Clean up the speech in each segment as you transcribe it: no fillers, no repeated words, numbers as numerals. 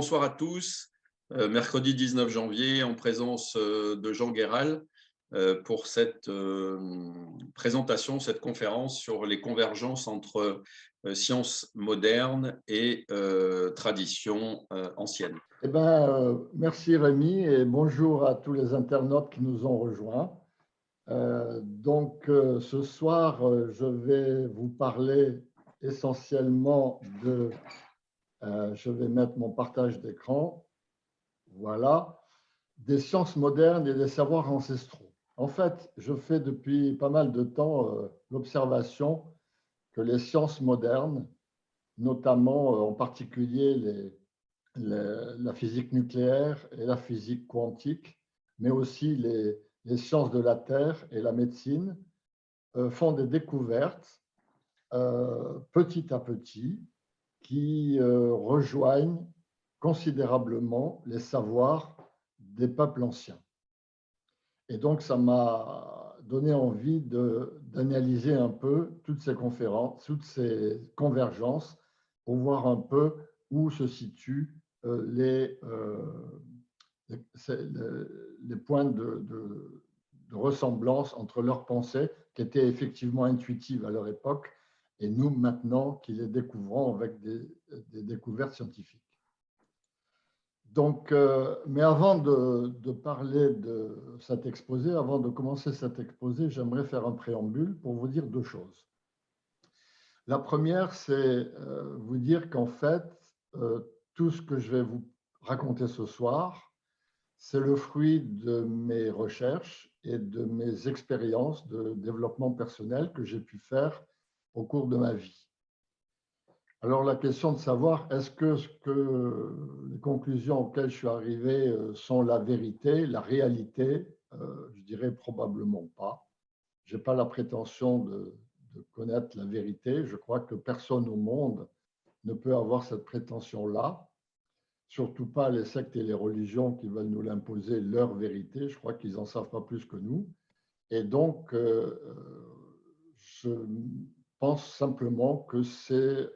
bonsoir à tous. Mercredi 19 janvier, en présence de Jean Guéral pour cette présentation, cette conférence sur les convergences entre sciences modernes et traditions anciennes. Merci Rémi et bonjour à tous les internautes qui nous ont rejoints. Ce soir, je vais vous parler essentiellement de... je vais mettre mon partage d'écran. Voilà. Des sciences modernes et des savoirs ancestraux. En fait, je fais depuis pas mal de temps l'observation que les sciences modernes, notamment en particulier la physique nucléaire et la physique quantique, mais aussi les sciences de la Terre et la médecine, font des découvertes petit à petit qui rejoignent considérablement les savoirs des peuples anciens. Et donc, ça m'a donné envie d'analyser un peu toutes ces conférences, toutes ces convergences pour voir un peu où se situent les points de ressemblance entre leurs pensées qui étaient effectivement intuitives à leur époque et nous maintenant qui les découvrons avec des découvertes scientifiques. Donc, mais avant de parler de cet exposé, avant de commencer cet exposé, j'aimerais faire un préambule pour vous dire deux choses. La première, c'est vous dire qu'en fait, tout ce que je vais vous raconter ce soir, c'est le fruit de mes recherches et de mes expériences de développement personnel que j'ai pu faire au cours de ma vie. Alors, la question de savoir, est-ce que les conclusions auxquelles je suis arrivé sont la vérité, la réalité, je dirais probablement pas. Je n'ai pas la prétention de connaître la vérité. Je crois que personne au monde ne peut avoir cette prétention-là, surtout pas les sectes et les religions qui veulent nous l'imposer, leur vérité. Je crois qu'ils n'en savent pas plus que nous. Et donc, je pense simplement que c'est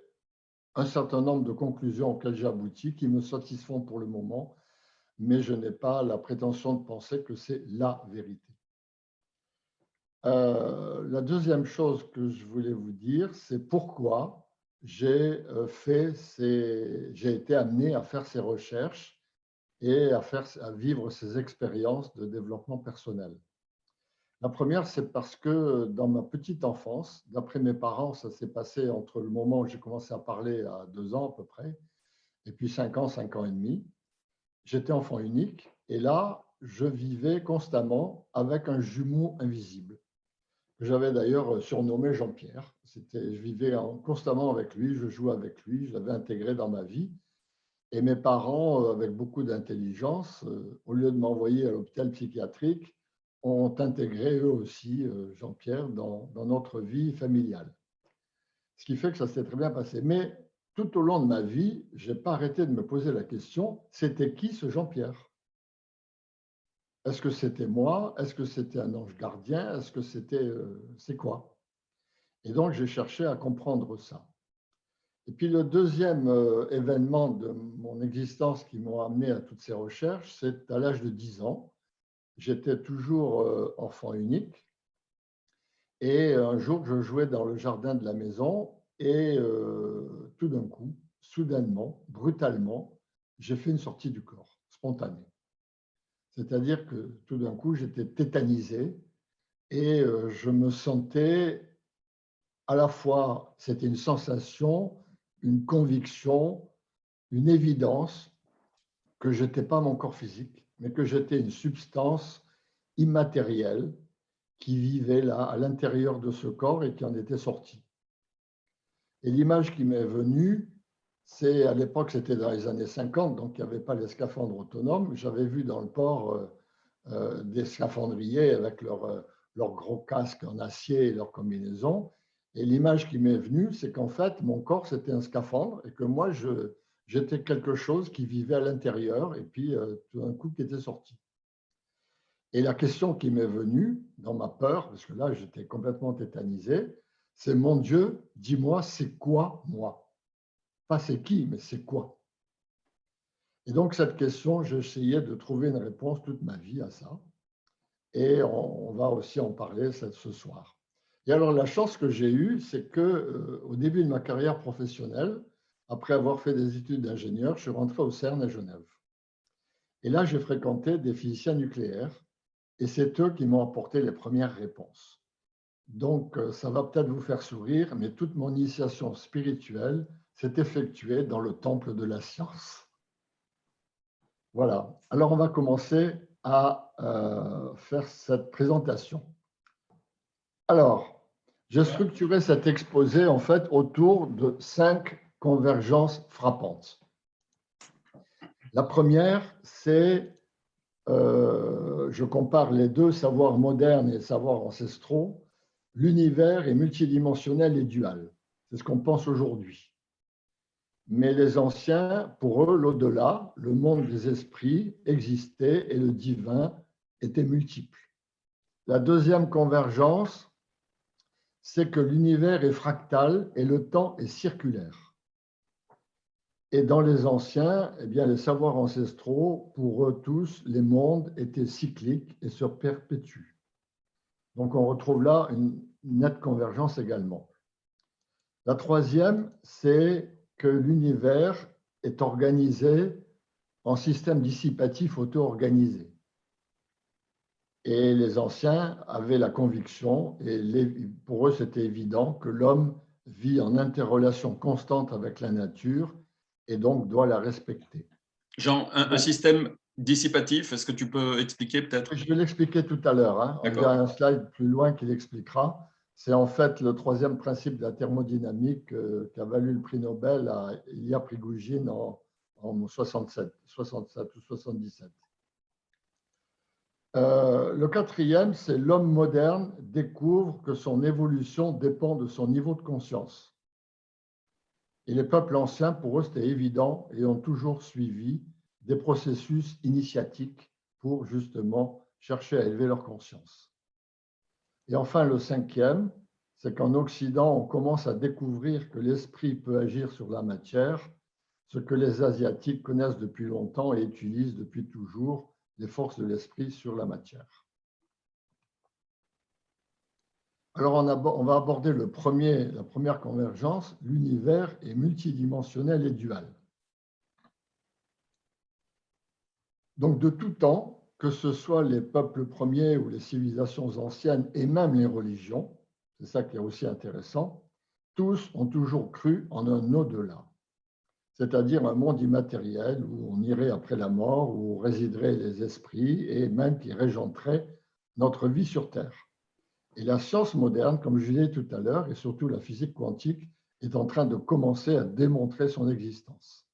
un certain nombre de conclusions auxquelles j'ai abouti qui me satisfont pour le moment, mais je n'ai pas la prétention de penser que c'est la vérité. La deuxième chose que je voulais vous dire, c'est pourquoi j'ai été amené à faire ces recherches et à vivre ces expériences de développement personnel. La première, c'est parce que dans ma petite enfance, d'après mes parents, ça s'est passé entre le moment où j'ai commencé à parler à 2 ans à peu près, et puis 5 ans et demi. J'étais enfant unique et là, je vivais constamment avec un jumeau invisible. J'avais d'ailleurs surnommé Jean-Pierre. Je vivais constamment avec lui, je jouais avec lui, je l'avais intégré dans ma vie. Et mes parents, avec beaucoup d'intelligence, au lieu de m'envoyer à l'hôpital psychiatrique, ont intégré eux aussi Jean-Pierre dans notre vie familiale. Ce qui fait que ça s'est très bien passé. Mais tout au long de ma vie, je n'ai pas arrêté de me poser la question, c'était qui ce Jean-Pierre? Est-ce que c'était moi? Est-ce que c'était un ange gardien? Est-ce que c'est quoi? Et donc, j'ai cherché à comprendre ça. Et puis, le deuxième événement de mon existence qui m'a amené à toutes ces recherches, c'est à l'âge de 10 ans. J'étais toujours enfant unique. Et un jour, je jouais dans le jardin de la maison et tout d'un coup, soudainement, brutalement, j'ai fait une sortie du corps, spontanée. C'est-à-dire que tout d'un coup, j'étais tétanisé et je me sentais à la fois, c'était une sensation, une conviction, une évidence que je n'étais pas mon corps physique, mais que j'étais une substance immatérielle qui vivait là, à l'intérieur de ce corps et qui en était sortie. Et l'image qui m'est venue, c'est à l'époque, c'était dans les années 50, donc il n'y avait pas les scaphandres autonomes. J'avais vu dans le port des scaphandriers avec leur gros casque en acier et leur combinaison. Et l'image qui m'est venue, c'est qu'en fait, mon corps, c'était un scaphandre et que moi, j'étais quelque chose qui vivait à l'intérieur et puis tout d'un coup qui était sorti. Et la question qui m'est venue dans ma peur, parce que là, j'étais complètement tétanisé, c'est mon Dieu, dis-moi, c'est quoi moi? Pas c'est qui, mais c'est quoi? Et donc, cette question, j'ai essayé de trouver une réponse toute ma vie à ça. Et on va aussi en parler ce soir. Et alors, la chance que j'ai eue, c'est que au début de ma carrière professionnelle, après avoir fait des études d'ingénieur, je suis rentré au CERN à Genève. Et là, j'ai fréquenté des physiciens nucléaires et c'est eux qui m'ont apporté les premières réponses. Donc, ça va peut-être vous faire sourire, mais toute mon initiation spirituelle s'est effectuée dans le temple de la science. Voilà. Alors, on va commencer à faire cette présentation. Alors, j'ai structuré cet exposé en fait autour de 5 convergences frappantes. La première, c'est, je compare les deux savoirs modernes et savoirs ancestraux, l'univers est multidimensionnel et dual. C'est ce qu'on pense aujourd'hui. Mais les anciens, pour eux, l'au-delà, le monde des esprits existait et le divin était multiple. La deuxième convergence, c'est que l'univers est fractal et le temps est circulaire. Et dans les anciens, eh bien, les savoirs ancestraux, pour eux tous, les mondes étaient cycliques et se perpétuent. Donc on retrouve là une nette convergence également. La troisième, c'est que l'univers est organisé en système dissipatif auto-organisé. Et les anciens avaient la conviction, et pour eux c'était évident, que l'homme vit en interrelation constante avec la nature et donc doit la respecter. Jean, un système dissipatif, est-ce que tu peux expliquer peut-être? Je vais l'expliquer tout à l'heure. Hein. Il y a un slide plus loin qui l'expliquera. C'est en fait le troisième principe de la thermodynamique qui a valu le prix Nobel à Ilya Prigogine en 67 ou 77. Le quatrième, c'est l'homme moderne découvre que son évolution dépend de son niveau de conscience. Et les peuples anciens, pour eux, c'était évident et ont toujours suivi des processus initiatiques pour justement chercher à élever leur conscience. Et enfin, le cinquième, c'est qu'en Occident, on commence à découvrir que l'esprit peut agir sur la matière, ce que les Asiatiques connaissent depuis longtemps et utilisent depuis toujours, les forces de l'esprit sur la matière. Alors, on va aborder la première convergence, l'univers est multidimensionnel et dual. Donc, de tout temps, que ce soit les peuples premiers ou les civilisations anciennes et même les religions, c'est ça qui est aussi intéressant, tous ont toujours cru en un au-delà, c'est-à-dire un monde immatériel où on irait après la mort, où résideraient les esprits et même qui régenterait notre vie sur Terre. Et la science moderne, comme je disais tout à l'heure, et surtout la physique quantique, est en train de commencer à démontrer son existence.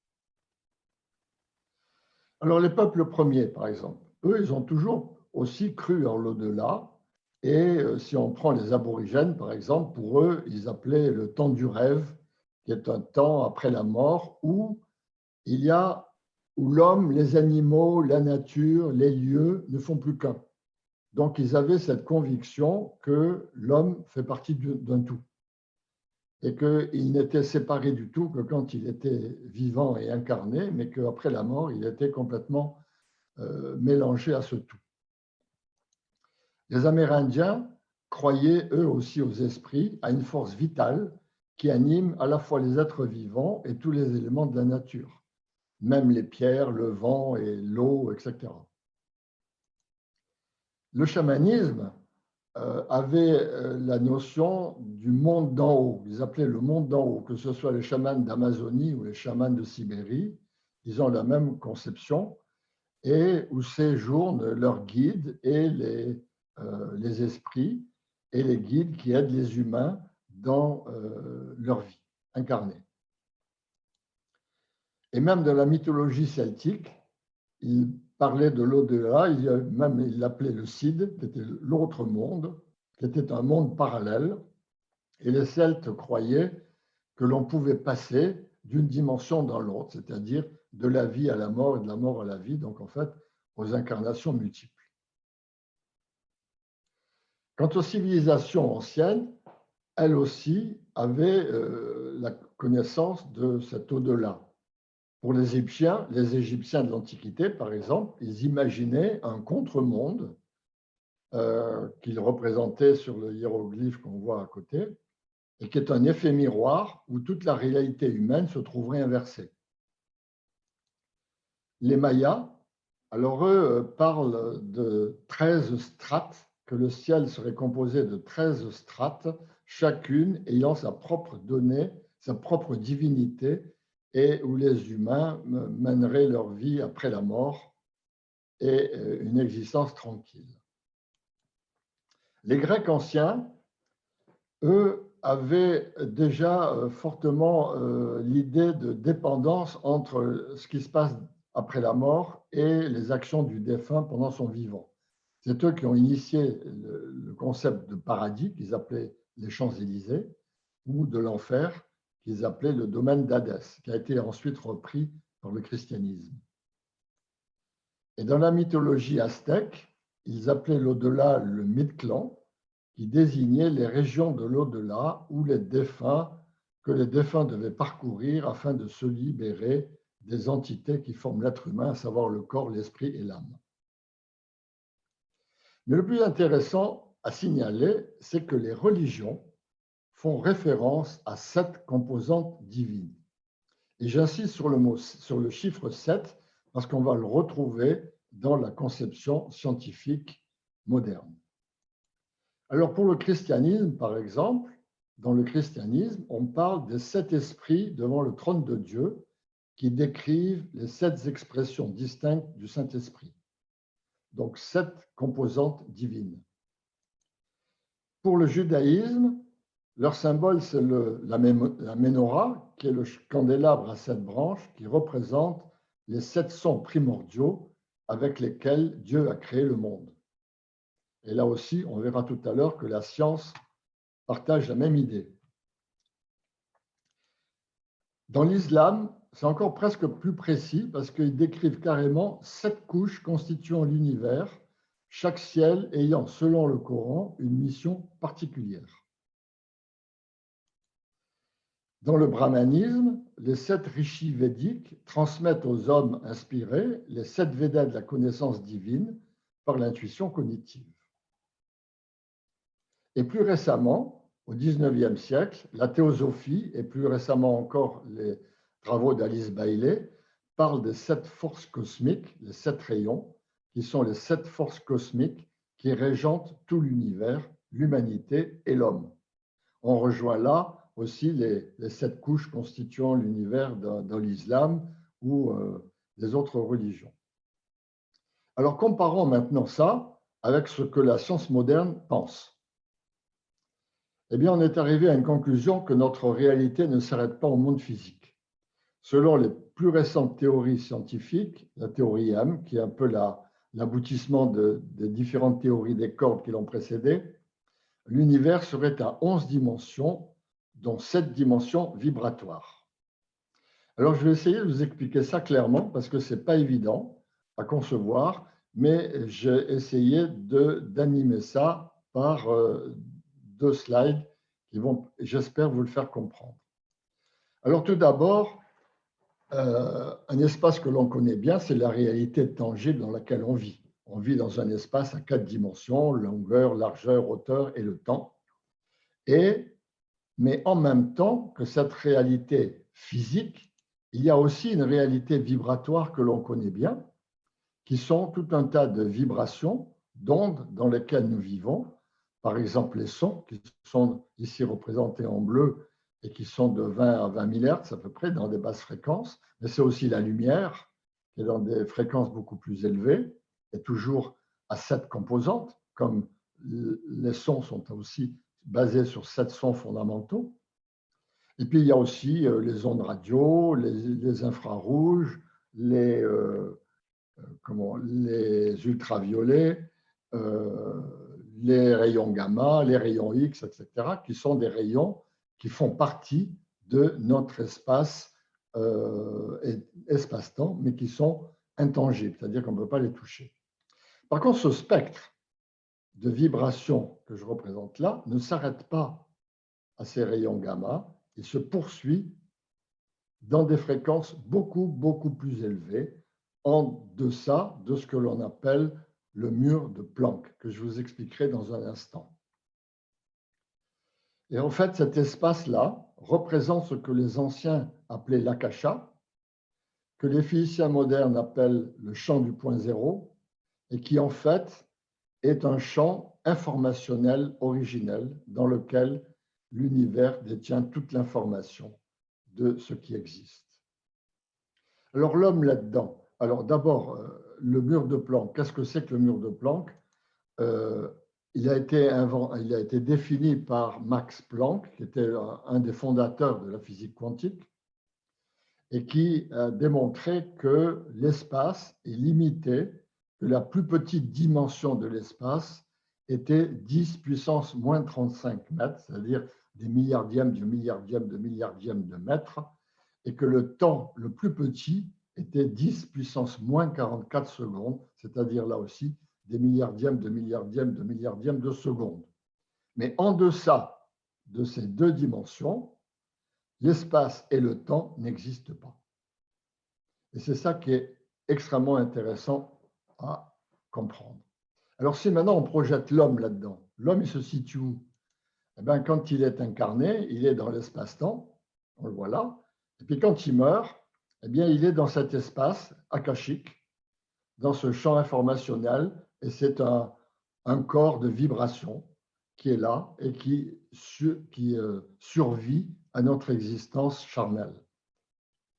Alors les peuples premiers, par exemple, eux, ils ont toujours aussi cru en l'au-delà. Et si on prend les aborigènes, par exemple, pour eux, ils appelaient le temps du rêve, qui est un temps après la mort où où l'homme, les animaux, la nature, les lieux ne font plus qu'un. Donc, ils avaient cette conviction que l'homme fait partie d'un tout et qu'il n'était séparé du tout que quand il était vivant et incarné, mais qu'après la mort, il était complètement mélangé à ce tout. Les Amérindiens croyaient eux aussi aux esprits, à une force vitale qui anime à la fois les êtres vivants et tous les éléments de la nature, même les pierres, le vent et l'eau, etc. Le chamanisme avait la notion du monde d'en haut. Ils appelaient le monde d'en haut, que ce soit les chamans d'Amazonie ou les chamans de Sibérie, ils ont la même conception et où séjournent leurs guides et les esprits et les guides qui aident les humains dans leur vie incarnée. Et même dans la mythologie celtique, il parlait de l'au-delà, il l'appelait le Cid, qui était l'autre monde, qui était un monde parallèle. Et les Celtes croyaient que l'on pouvait passer d'une dimension dans l'autre, c'est-à-dire de la vie à la mort et de la mort à la vie, donc en fait aux incarnations multiples. Quant aux civilisations anciennes, elles aussi avaient la connaissance de cet au-delà. Pour les Égyptiens de l'Antiquité, par exemple, ils imaginaient un contre-monde qu'ils représentaient sur le hiéroglyphe qu'on voit à côté, et qui est un effet miroir où toute la réalité humaine se trouverait inversée. Les Mayas, alors eux, parlent de 13 strates, que le ciel serait composé de 13 strates, chacune ayant sa propre donnée, sa propre divinité, et où les humains mèneraient leur vie après la mort et une existence tranquille. Les Grecs anciens, eux, avaient déjà fortement l'idée de dépendance entre ce qui se passe après la mort et les actions du défunt pendant son vivant. C'est eux qui ont initié le concept de paradis, qu'ils appelaient les Champs-Élysées, ou de l'enfer, qu'ils appelaient le domaine d'Hadès, qui a été ensuite repris par le christianisme. Et dans la mythologie aztèque, ils appelaient l'au-delà le Mictlan, qui désignait les régions de l'au-delà où les défunts devaient parcourir afin de se libérer des entités qui forment l'être humain, à savoir le corps, l'esprit et l'âme. Mais le plus intéressant à signaler, c'est que les religions font référence à 7 composantes divines. Et j'insiste sur le chiffre 7 parce qu'on va le retrouver dans la conception scientifique moderne. Alors pour le christianisme, par exemple, dans le christianisme, on parle des 7 esprits devant le trône de Dieu qui décrivent les 7 expressions distinctes du Saint-Esprit. Donc 7 composantes divines. Pour le judaïsme, leur symbole, c'est la menorah, qui est le candélabre à 7 branches, qui représente les 7 sons primordiaux avec lesquels Dieu a créé le monde. Et là aussi, on verra tout à l'heure que la science partage la même idée. Dans l'islam, c'est encore presque plus précis parce qu'ils décrivent carrément 7 couches constituant l'univers, chaque ciel ayant, selon le Coran, une mission particulière. Dans le brahmanisme, les 7 rishis védiques transmettent aux hommes inspirés les 7 Védas de la connaissance divine par l'intuition cognitive. Et plus récemment, au XIXe siècle, la théosophie, et plus récemment encore les travaux d'Alice Bailey, parlent des 7 forces cosmiques, les 7 rayons, qui sont les 7 forces cosmiques qui régentent tout l'univers, l'humanité et l'homme. On rejoint là aussi les 7 couches constituant l'univers dans l'islam ou les autres religions. Alors comparons maintenant ça avec ce que la science moderne pense. Eh bien, on est arrivé à une conclusion que notre réalité ne s'arrête pas au monde physique. Selon les plus récentes théories scientifiques, la théorie M, qui est un peu l'aboutissement des différentes théories des cordes qui l'ont précédé, l'univers serait à 11 dimensions, dont 7 dimensions vibratoires. Alors, je vais essayer de vous expliquer ça clairement parce que ce n'est pas évident à concevoir, mais j'ai essayé d'animer ça par 2 slides qui vont, j'espère, vous le faire comprendre. Alors tout d'abord, un espace que l'on connaît bien, c'est la réalité tangible dans laquelle on vit. On vit dans un espace à 4 dimensions, longueur, largeur, hauteur et le temps. Mais en même temps que cette réalité physique, il y a aussi une réalité vibratoire que l'on connaît bien, qui sont tout un tas de vibrations, d'ondes dans lesquelles nous vivons. Par exemple, les sons, qui sont ici représentés en bleu et qui sont de 20 à 20 000 Hz à peu près dans des basses fréquences, mais c'est aussi la lumière, qui est dans des fréquences beaucoup plus élevées, et toujours à 7 composantes, comme les sons sont aussi basés sur 7 sons fondamentaux. Et puis, il y a aussi les ondes radio, les infrarouges, les ultraviolets, les rayons gamma, les rayons X, etc., qui sont des rayons qui font partie de notre espace-temps, mais qui sont intangibles, c'est-à-dire qu'on ne peut pas les toucher. Par contre, ce spectre de vibrations que je représente là ne s'arrête pas à ces rayons gamma, il se poursuit dans des fréquences beaucoup plus élevées, en deçà de ce que l'on appelle le mur de Planck, que je vous expliquerai dans un instant. Et en fait, cet espace-là représente ce que les anciens appelaient l'akasha, que les physiciens modernes appellent le champ du point zéro, et qui en fait est un champ informationnel originel dans lequel l'univers détient toute l'information de ce qui existe. Alors l'homme là-dedans, alors d'abord, le mur de Planck, qu'est-ce que c'est que le mur de Planck? Il a été défini par Max Planck, qui était un des fondateurs de la physique quantique, et qui a démontré que l'espace est limité, que la plus petite dimension de l'espace était 10 puissance moins 35 mètres, c'est-à-dire des milliardièmes de milliardièmes de milliardièmes de mètres, et que le temps le plus petit était 10 puissance moins 44 secondes, c'est-à-dire là aussi des milliardièmes de milliardièmes de milliardièmes de secondes. Mais en deçà de ces deux dimensions, l'espace et le temps n'existent pas. Et c'est ça qui est extrêmement intéressant à comprendre. Alors si maintenant on projette l'homme là-dedans, l'homme il se situe où? Eh bien, quand il est incarné, il est dans l'espace-temps, on le voit là, et puis quand il meurt, eh bien, il est dans cet espace akashique, dans ce champ informationnel, et c'est un corps de vibration qui est là et qui survit à notre existence charnelle.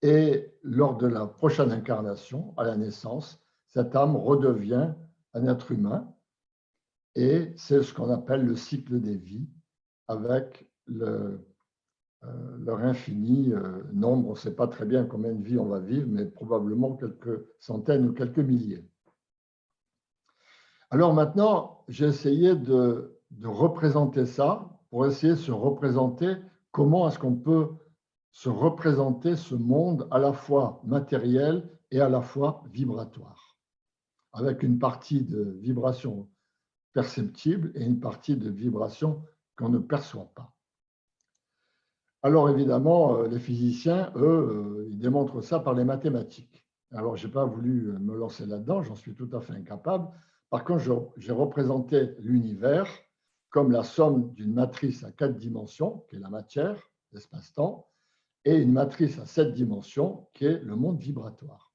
Et lors de la prochaine incarnation, à la naissance, cette âme redevient un être humain, et c'est ce qu'on appelle le cycle des vies, avec leur infini nombre. On ne sait pas très bien combien de vies on va vivre, mais probablement quelques centaines ou quelques milliers. Alors maintenant, j'ai essayé de représenter ça pour essayer de se représenter comment est-ce qu'on peut se représenter ce monde à la fois matériel et à la fois vibratoire, avec une partie de vibration perceptible et une partie de vibration qu'on ne perçoit pas. Alors évidemment, les physiciens, eux, ils démontrent ça par les mathématiques. Alors, je n'ai pas voulu me lancer là-dedans, j'en suis tout à fait incapable. Par contre, j'ai représenté l'univers comme la somme d'une matrice à 4 dimensions, qui est la matière, l'espace-temps, et une matrice à 7 dimensions, qui est le monde vibratoire.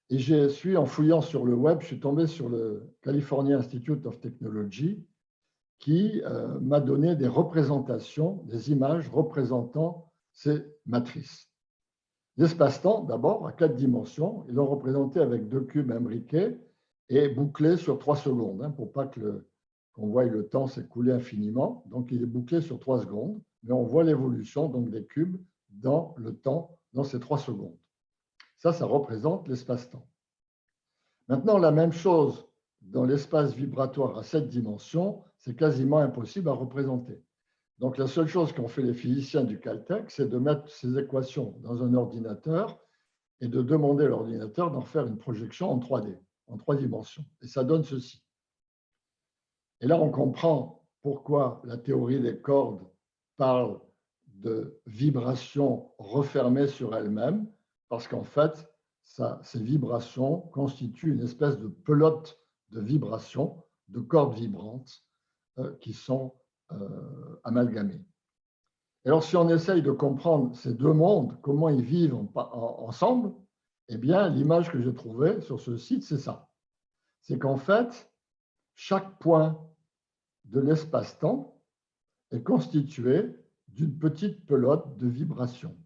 Et en fouillant sur le web, je suis tombé sur le California Institute of Technology, qui m'a donné des représentations, des images représentant ces matrices. L'espace-temps, d'abord, à 4 dimensions, ils l'ont représenté avec 2 cubes imbriqués et bouclés sur 3 secondes, hein, pour pas qu'on voie le temps s'écouler infiniment. Donc, il est bouclé sur 3 secondes, mais on voit l'évolution donc des cubes dans le temps, dans ces 3 secondes. Ça représente l'espace-temps. Maintenant, la même chose dans l'espace vibratoire à 7 dimensions, c'est quasiment impossible à représenter. Donc, la seule chose qu'ont fait les physiciens du Caltech, c'est de mettre ces équations dans un ordinateur et de demander à l'ordinateur d'en faire une projection en 3D, en 3 dimensions. Et ça donne ceci. Et là, on comprend pourquoi la théorie des cordes parle de vibrations refermées sur elles-mêmes, parce qu'en fait, ces vibrations constituent une espèce de pelote de vibrations, de cordes vibrantes qui sont amalgamées. Et alors, si on essaye de comprendre ces deux mondes, comment ils vivent ensemble, eh bien, l'image que j'ai trouvée sur ce site, c'est ça. C'est qu'en fait, chaque point de l'espace-temps est constitué d'une petite pelote de vibrations.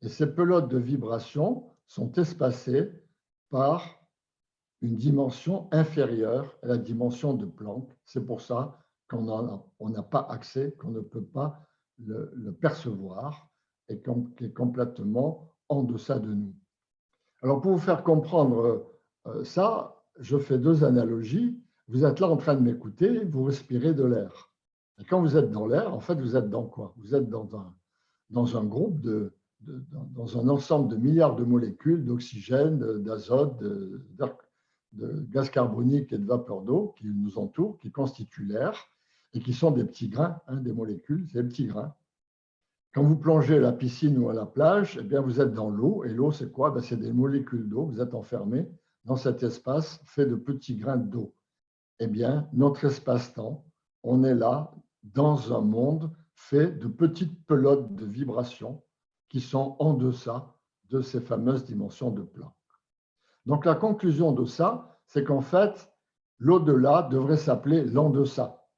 Et ces pelotes de vibrations sont espacées par une dimension inférieure à la dimension de Planck. C'est pour ça qu'on n'a pas accès, qu'on ne peut pas le percevoir et qui est complètement en deçà de nous. Alors, pour vous faire comprendre ça, je fais 2 analogies. Vous êtes là en train de m'écouter, vous respirez de l'air. Et quand vous êtes dans l'air, en fait, vous êtes dans quoi? Vous êtes dans un groupe dans un ensemble de milliards de molécules d'oxygène, d'azote, de gaz carbonique et de vapeur d'eau qui nous entourent, qui constituent l'air et qui sont des petits grains, hein, des molécules, c'est des petits grains. Quand vous plongez à la piscine ou à la plage, eh bien, vous êtes dans l'eau. Et l'eau, c'est quoi? C'est des molécules d'eau. Vous êtes enfermé dans cet espace fait de petits grains d'eau. Eh bien, notre espace-temps, on est là dans un monde fait de petites pelotes de vibrations qui sont en deçà de ces fameuses dimensions de Planck. Donc, la conclusion de ça, c'est qu'en fait, l'au-delà devrait s'appeler l'en-deçà,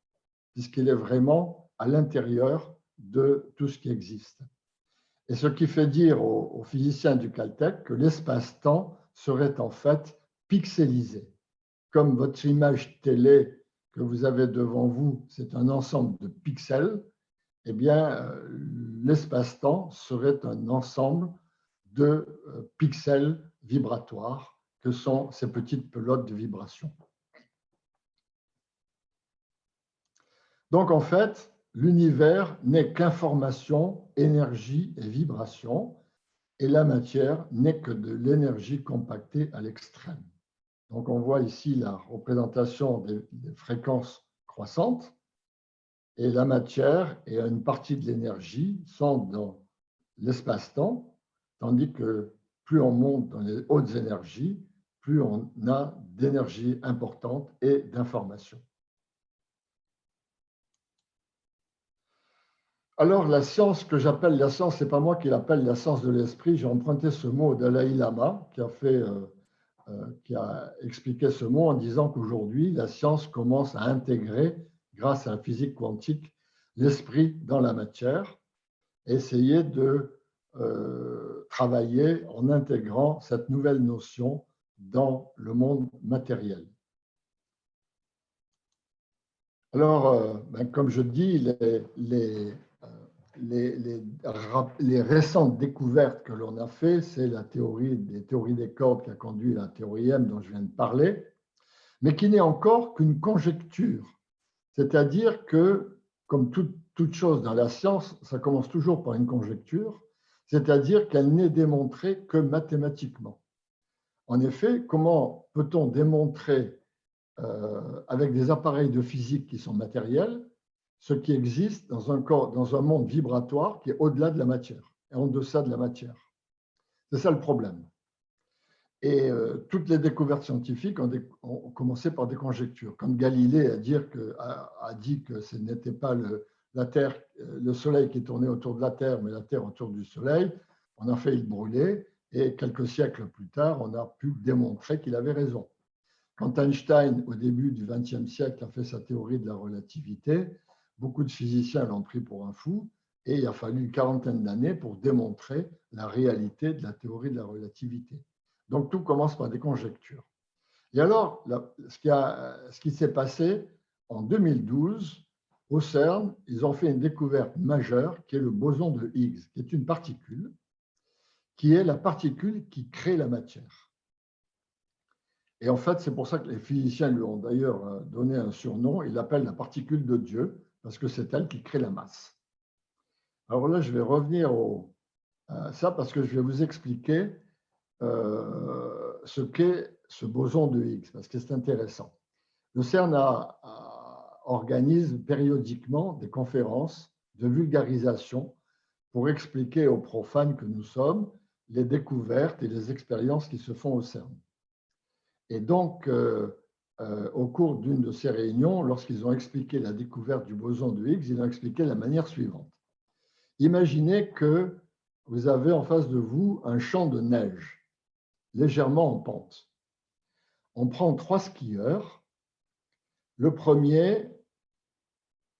puisqu'il est vraiment à l'intérieur de tout ce qui existe. Et ce qui fait dire aux physiciens du Caltech que l'espace-temps serait en fait pixelisé. Comme votre image télé que vous avez devant vous, c'est un ensemble de pixels, eh bien, l'espace-temps serait un ensemble de pixels vibratoires que sont ces petites pelotes de vibration. Donc, en fait, l'univers n'est qu'information, énergie et vibration, et la matière n'est que de l'énergie compactée à l'extrême. Donc, on voit ici la représentation des fréquences croissantes, et la matière et une partie de l'énergie sont dans l'espace-temps, tandis que plus on monte dans les hautes énergies, plus on a d'énergie importante et d'information. Alors, la science que j'appelle la science, ce n'est pas moi qui l'appelle la science de l'esprit. J'ai emprunté ce mot au Dalai Lama, qui a expliqué ce mot en disant qu'aujourd'hui, la science commence à intégrer, grâce à la physique quantique, l'esprit dans la matière, et essayer de travailler en intégrant cette nouvelle notion dans le monde matériel. Alors, comme je dis, les récentes découvertes que l'on a fait, c'est la théorie des cordes qui a conduit à la théorie M dont je viens de parler, mais qui n'est encore qu'une conjecture. C'est-à-dire que, comme toute chose dans la science, ça commence toujours par une conjecture, c'est-à-dire qu'elle n'est démontrée que mathématiquement. En effet, comment peut-on démontrer avec des appareils de physique qui sont matériels ce qui existe dans un monde vibratoire qui est au-delà de la matière et en deçà de la matière? C'est ça le problème. Et toutes les découvertes scientifiques ont commencé par des conjectures. Quand Galilée a dit que ce n'était pas la Terre, le Soleil qui tournait autour de la Terre, mais la Terre autour du Soleil, on a failli le brûler. Et quelques siècles plus tard, on a pu démontrer qu'il avait raison. Quand Einstein, au début du XXe siècle, a fait sa théorie de la relativité, beaucoup de physiciens l'ont pris pour un fou, et il a fallu une quarantaine d'années pour démontrer la réalité de la théorie de la relativité. Donc, tout commence par des conjectures. Et alors, ce qui s'est passé en 2012, au CERN, ils ont fait une découverte majeure qui est le boson de Higgs, qui est une particule, qui est la particule qui crée la matière. Et en fait, c'est pour ça que les physiciens lui ont d'ailleurs donné un surnom. Ils l'appellent la particule de Dieu, parce que c'est elle qui crée la masse. Alors là, je vais revenir à ça parce que je vais vous expliquer ce qu'est ce boson de Higgs, parce que c'est intéressant. Le CERN organise périodiquement des conférences de vulgarisation pour expliquer aux profanes que nous sommes les découvertes et les expériences qui se font au CERN. Et donc, au cours d'une de ces réunions, lorsqu'ils ont expliqué la découverte du boson de Higgs, ils ont expliqué de la manière suivante. Imaginez que vous avez en face de vous un champ de neige, légèrement en pente. On prend 3 skieurs. Le premier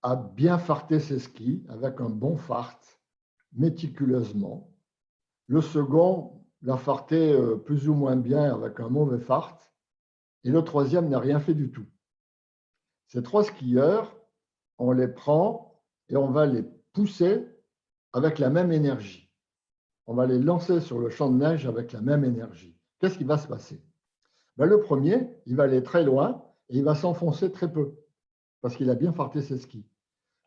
a bien farté ses skis avec un bon fart, méticuleusement. Le second l'a farté plus ou moins bien avec un mauvais fart. Et le troisième n'a rien fait du tout. Ces 3 skieurs, on les prend et on va les pousser avec la même énergie. On va les lancer sur le champ de neige avec la même énergie. Qu'est-ce qui va se passer? Le premier, il va aller très loin et il va s'enfoncer très peu parce qu'il a bien farté ses skis.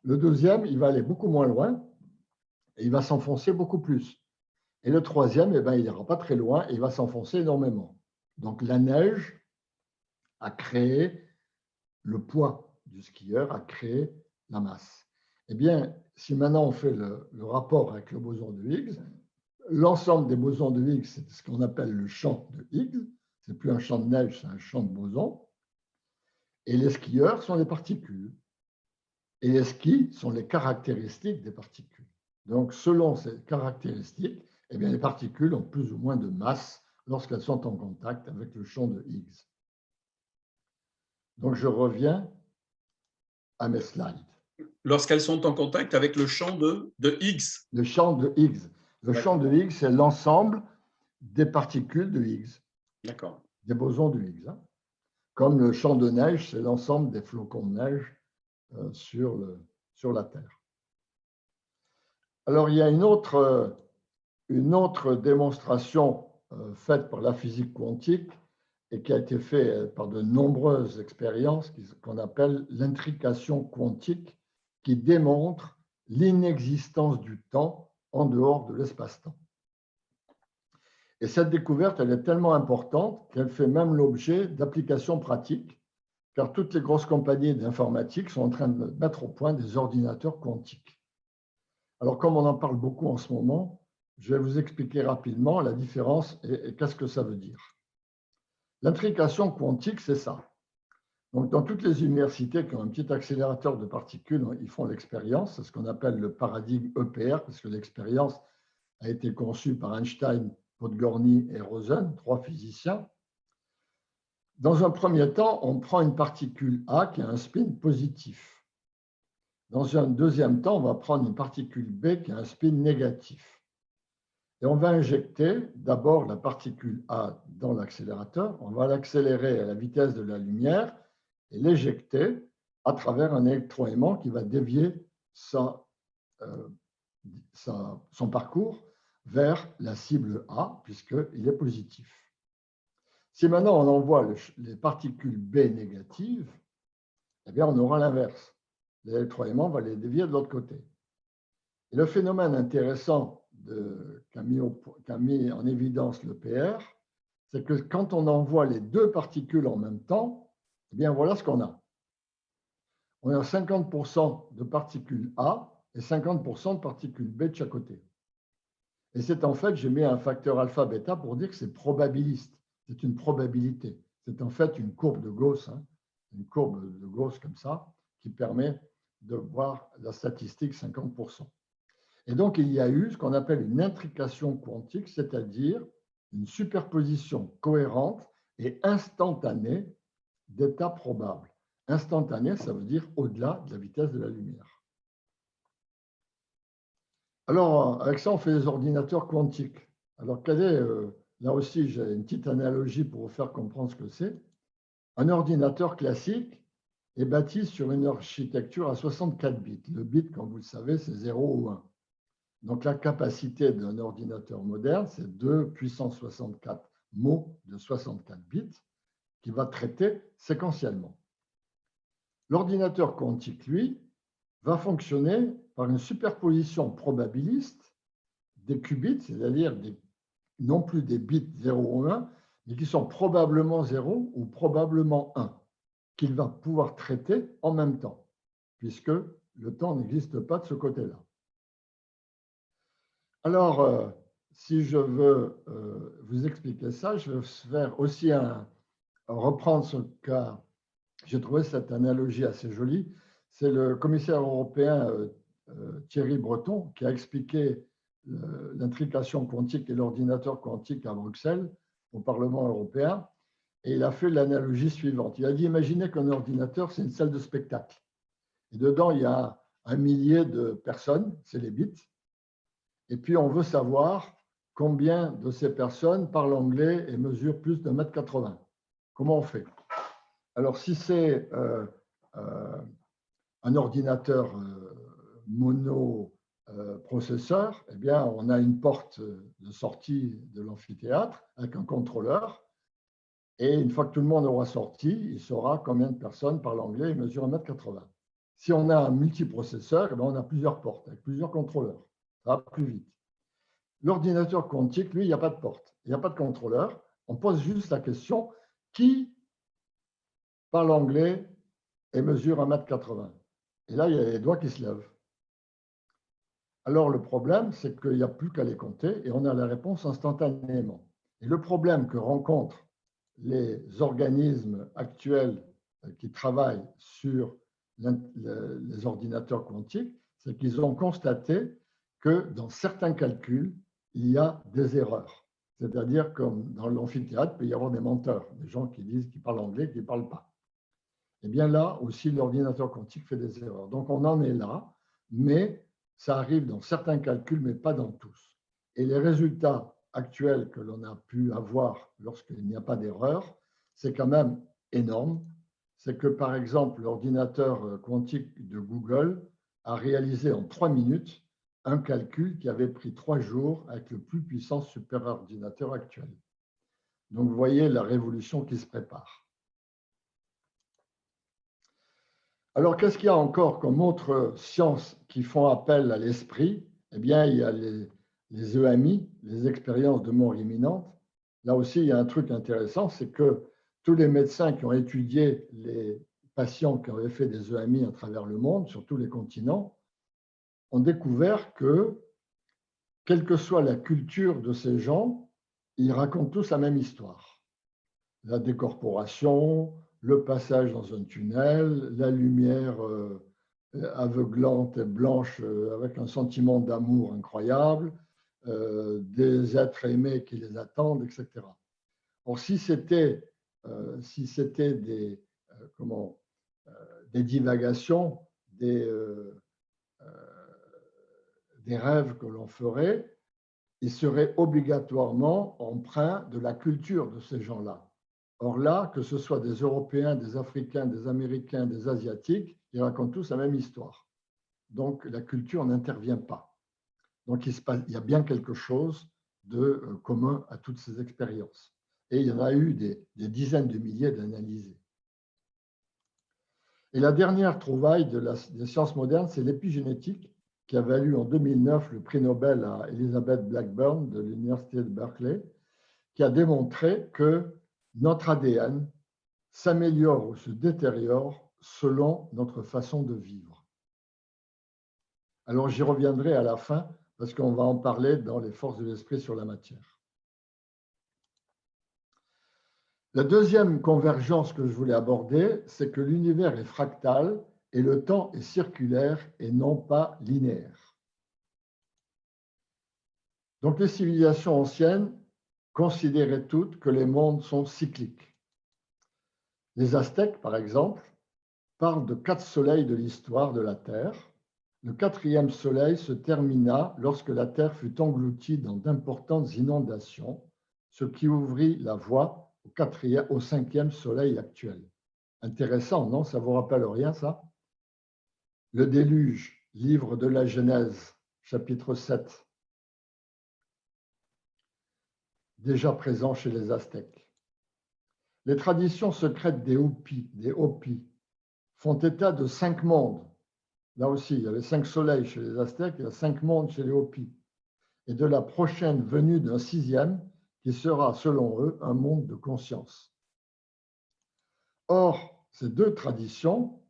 Le deuxième, il va aller beaucoup moins loin et il va s'enfoncer beaucoup plus. Et le troisième, il n'ira pas très loin et il va s'enfoncer énormément. Donc la neige a créé le poids du skieur, a créé la masse. Eh bien, si maintenant on fait le rapport avec le boson de Higgs, l'ensemble des bosons de Higgs, c'est ce qu'on appelle le champ de Higgs. Ce n'est plus un champ de neige, c'est un champ de bosons. Et les skieurs sont les particules. Et les skis sont les caractéristiques des particules. Donc, selon ces caractéristiques, eh bien, les particules ont plus ou moins de masse lorsqu'elles sont en contact avec le champ de Higgs. Donc, je reviens à mes slides. Lorsqu'elles sont en contact avec le champ de Higgs. Le champ de Higgs. Le champ de Higgs, c'est l'ensemble des particules de Higgs. D'accord. Des bosons de Higgs. Hein. Comme le champ de neige, c'est l'ensemble des flocons de neige sur la Terre. Alors, il y a une autre démonstration faite par la physique quantique et qui a été faite par de nombreuses expériences qu'on appelle l'intrication quantique, qui démontre l'inexistence du temps en dehors de l'espace-temps. Et cette découverte, elle est tellement importante qu'elle fait même l'objet d'applications pratiques, car toutes les grosses compagnies d'informatique sont en train de mettre au point des ordinateurs quantiques. Alors, comme on en parle beaucoup en ce moment, je vais vous expliquer rapidement la différence et qu'est-ce que ça veut dire. L'intrication quantique, c'est ça. Donc, dans toutes les universités qui ont un petit accélérateur de particules, ils font l'expérience, c'est ce qu'on appelle le paradigme EPR, parce que l'expérience a été conçue par Einstein, Podgorny et Rosen, 3 physiciens. Dans un premier temps, on prend une particule A qui a un spin positif. Dans un deuxième temps, on va prendre une particule B qui a un spin négatif. Et on va injecter d'abord la particule A dans l'accélérateur, on va l'accélérer à la vitesse de la lumière et l'éjecter à travers un électroaimant qui va dévier son parcours vers la cible A, puisqu'il est positif. Si maintenant on envoie les particules B négatives, eh bien on aura l'inverse. L'électroaimant va les dévier de l'autre côté. Et le phénomène intéressant qu'a mis en évidence le PR, c'est que quand on envoie les deux particules en même temps, eh bien voilà ce qu'on a. On a 50% de particules A et 50% de particules B de chaque côté. Et c'est en fait, j'ai mis un facteur alpha-bêta pour dire que c'est probabiliste. C'est une probabilité. C'est en fait une courbe de Gauss, hein, une courbe de Gauss comme ça, qui permet de voir la statistique 50%. Et donc, il y a eu ce qu'on appelle une intrication quantique, c'est-à-dire une superposition cohérente et instantanée d'états probables. Instantané, ça veut dire au-delà de la vitesse de la lumière. Alors, avec ça, on fait des ordinateurs quantiques. Alors, là aussi, j'ai une petite analogie pour vous faire comprendre ce que c'est. Un ordinateur classique est bâti sur une architecture à 64 bits. Le bit, comme vous le savez, c'est 0 ou 1. Donc, la capacité d'un ordinateur moderne, c'est 2 puissance 64 mots de 64 bits qui va traiter séquentiellement. L'ordinateur quantique, lui, va fonctionner par une superposition probabiliste des qubits, c'est-à-dire non plus des bits 0 ou 1, mais qui sont probablement 0 ou probablement 1, qu'il va pouvoir traiter en même temps, puisque le temps n'existe pas de ce côté-là. Alors, si je veux vous expliquer ça, je vais faire aussi reprendre ce cas. J'ai trouvé cette analogie assez jolie. C'est le commissaire européen Thierry Breton qui a expliqué l'intrication quantique et l'ordinateur quantique à Bruxelles, au Parlement européen. Et il a fait l'analogie suivante. Il a dit, imaginez qu'un ordinateur, c'est une salle de spectacle. Et dedans, il y a 1 millier de personnes, c'est les bits. Et puis, on veut savoir combien de ces personnes parlent anglais et mesurent plus de 1,80 m. Comment on fait? Alors, si c'est un ordinateur monoprocesseur, eh bien, on a une porte de sortie de l'amphithéâtre avec un contrôleur. Et une fois que tout le monde aura sorti, il saura combien de personnes parlent anglais et mesurent 1,80 m. Si on a un multiprocesseur, eh bien, on a plusieurs portes avec plusieurs contrôleurs. Ça va plus vite. L'ordinateur quantique, lui, il n'y a pas de porte, il n'y a pas de contrôleur. On pose juste la question, qui parle anglais et mesure 1,80 m? Et là, il y a les doigts qui se lèvent. Alors le problème, c'est qu'il n'y a plus qu'à les compter et on a la réponse instantanément. Et le problème que rencontrent les organismes actuels qui travaillent sur les ordinateurs quantiques, c'est qu'ils ont constaté que dans certains calculs, il y a des erreurs. C'est-à-dire comme dans l'amphithéâtre, il peut y avoir des menteurs, des gens qui disent qu'ils parlent anglais, qui ne parlent pas. Et bien là aussi, l'ordinateur quantique fait des erreurs. Donc on en est là, mais ça arrive dans certains calculs, mais pas dans tous. Et les résultats actuels que l'on a pu avoir lorsqu'il n'y a pas d'erreur, c'est quand même énorme. C'est que, par exemple, l'ordinateur quantique de Google a réalisé en 3 minutes un calcul qui avait pris 3 jours avec le plus puissant superordinateur actuel. Donc, vous voyez la révolution qui se prépare. Alors, qu'est-ce qu'il y a encore comme autres sciences qui font appel à l'esprit? Eh bien, il y a les EMI, les expériences de mort imminente. Là aussi, il y a un truc intéressant, c'est que tous les médecins qui ont étudié les patients qui avaient fait des EMI à travers le monde, sur tous les continents, ont découvert que, quelle que soit la culture de ces gens, ils racontent tous la même histoire. La décorporation, le passage dans un tunnel, la lumière aveuglante et blanche avec un sentiment d'amour incroyable, des êtres aimés qui les attendent, etc. Or, si c'était des, des divagations, des rêves que l'on ferait, ils seraient obligatoirement empreints de la culture de ces gens-là. Or là, que ce soit des Européens, des Africains, des Américains, des Asiatiques, ils racontent tous la même histoire. Donc, la culture n'intervient pas. Donc, il y a bien quelque chose de commun à toutes ces expériences. Et il y en a eu des dizaines de milliers d'analysés. Et la dernière trouvaille des sciences modernes, c'est l'épigénétique, qui a valu en 2009 le prix Nobel à Elizabeth Blackburn de l'Université de Berkeley, qui a démontré que notre ADN s'améliore ou se détériore selon notre façon de vivre. Alors, j'y reviendrai à la fin, parce qu'on va en parler dans les forces de l'esprit sur la matière. La deuxième convergence que je voulais aborder, c'est que l'univers est fractal et le temps est circulaire et non pas linéaire. Donc, les civilisations anciennes considéraient toutes que les mondes sont cycliques. Les Aztèques, par exemple, parlent de 4 soleils de l'histoire de la Terre. Le 4e soleil se termina lorsque la Terre fut engloutie dans d'importantes inondations, ce qui ouvrit la voie au 5e soleil actuel. Intéressant, non? Ça ne vous rappelle rien, ça? Le déluge, livre de la Genèse, chapitre 7, déjà présent chez les Aztèques. Les traditions secrètes des Hopis, font état de 5 mondes. Là aussi, il y avait 5 soleils chez les Aztèques, il y a 5 mondes chez les Hopis. Et de la prochaine venue d'un 6e, qui sera, selon eux, un monde de conscience. Or, ces 2 traditions,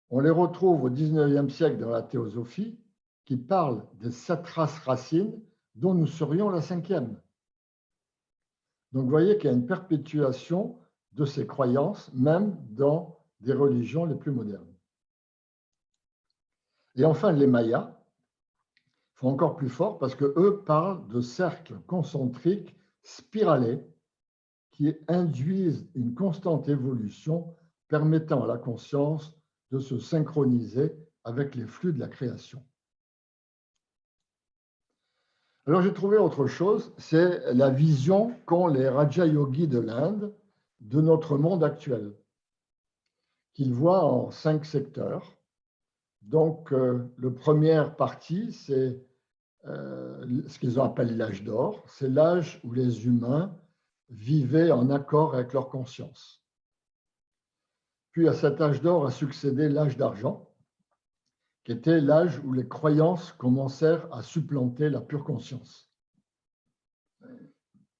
on les retrouve au XIXe siècle dans la théosophie, qui parle des 7 races racines, dont nous serions la 5e. Donc, vous voyez qu'il y a une perpétuation de ces croyances, même dans des religions les plus modernes. Et enfin, les Mayas font encore plus fort parce qu'eux parlent de cercles concentriques spiralés qui induisent une constante évolution permettant à la conscience de se synchroniser avec les flux de la création. Alors j'ai trouvé autre chose, c'est la vision qu'ont les Raja Yogis de l'Inde de notre monde actuel, qu'ils voient en 5 secteurs. Donc, la première partie, c'est ce qu'ils appellent l'âge d'or. C'est l'âge où les humains vivaient en accord avec leur conscience. Puis, à cet âge d'or a succédé l'âge d'argent, qui était l'âge où les croyances commencèrent à supplanter la pure conscience.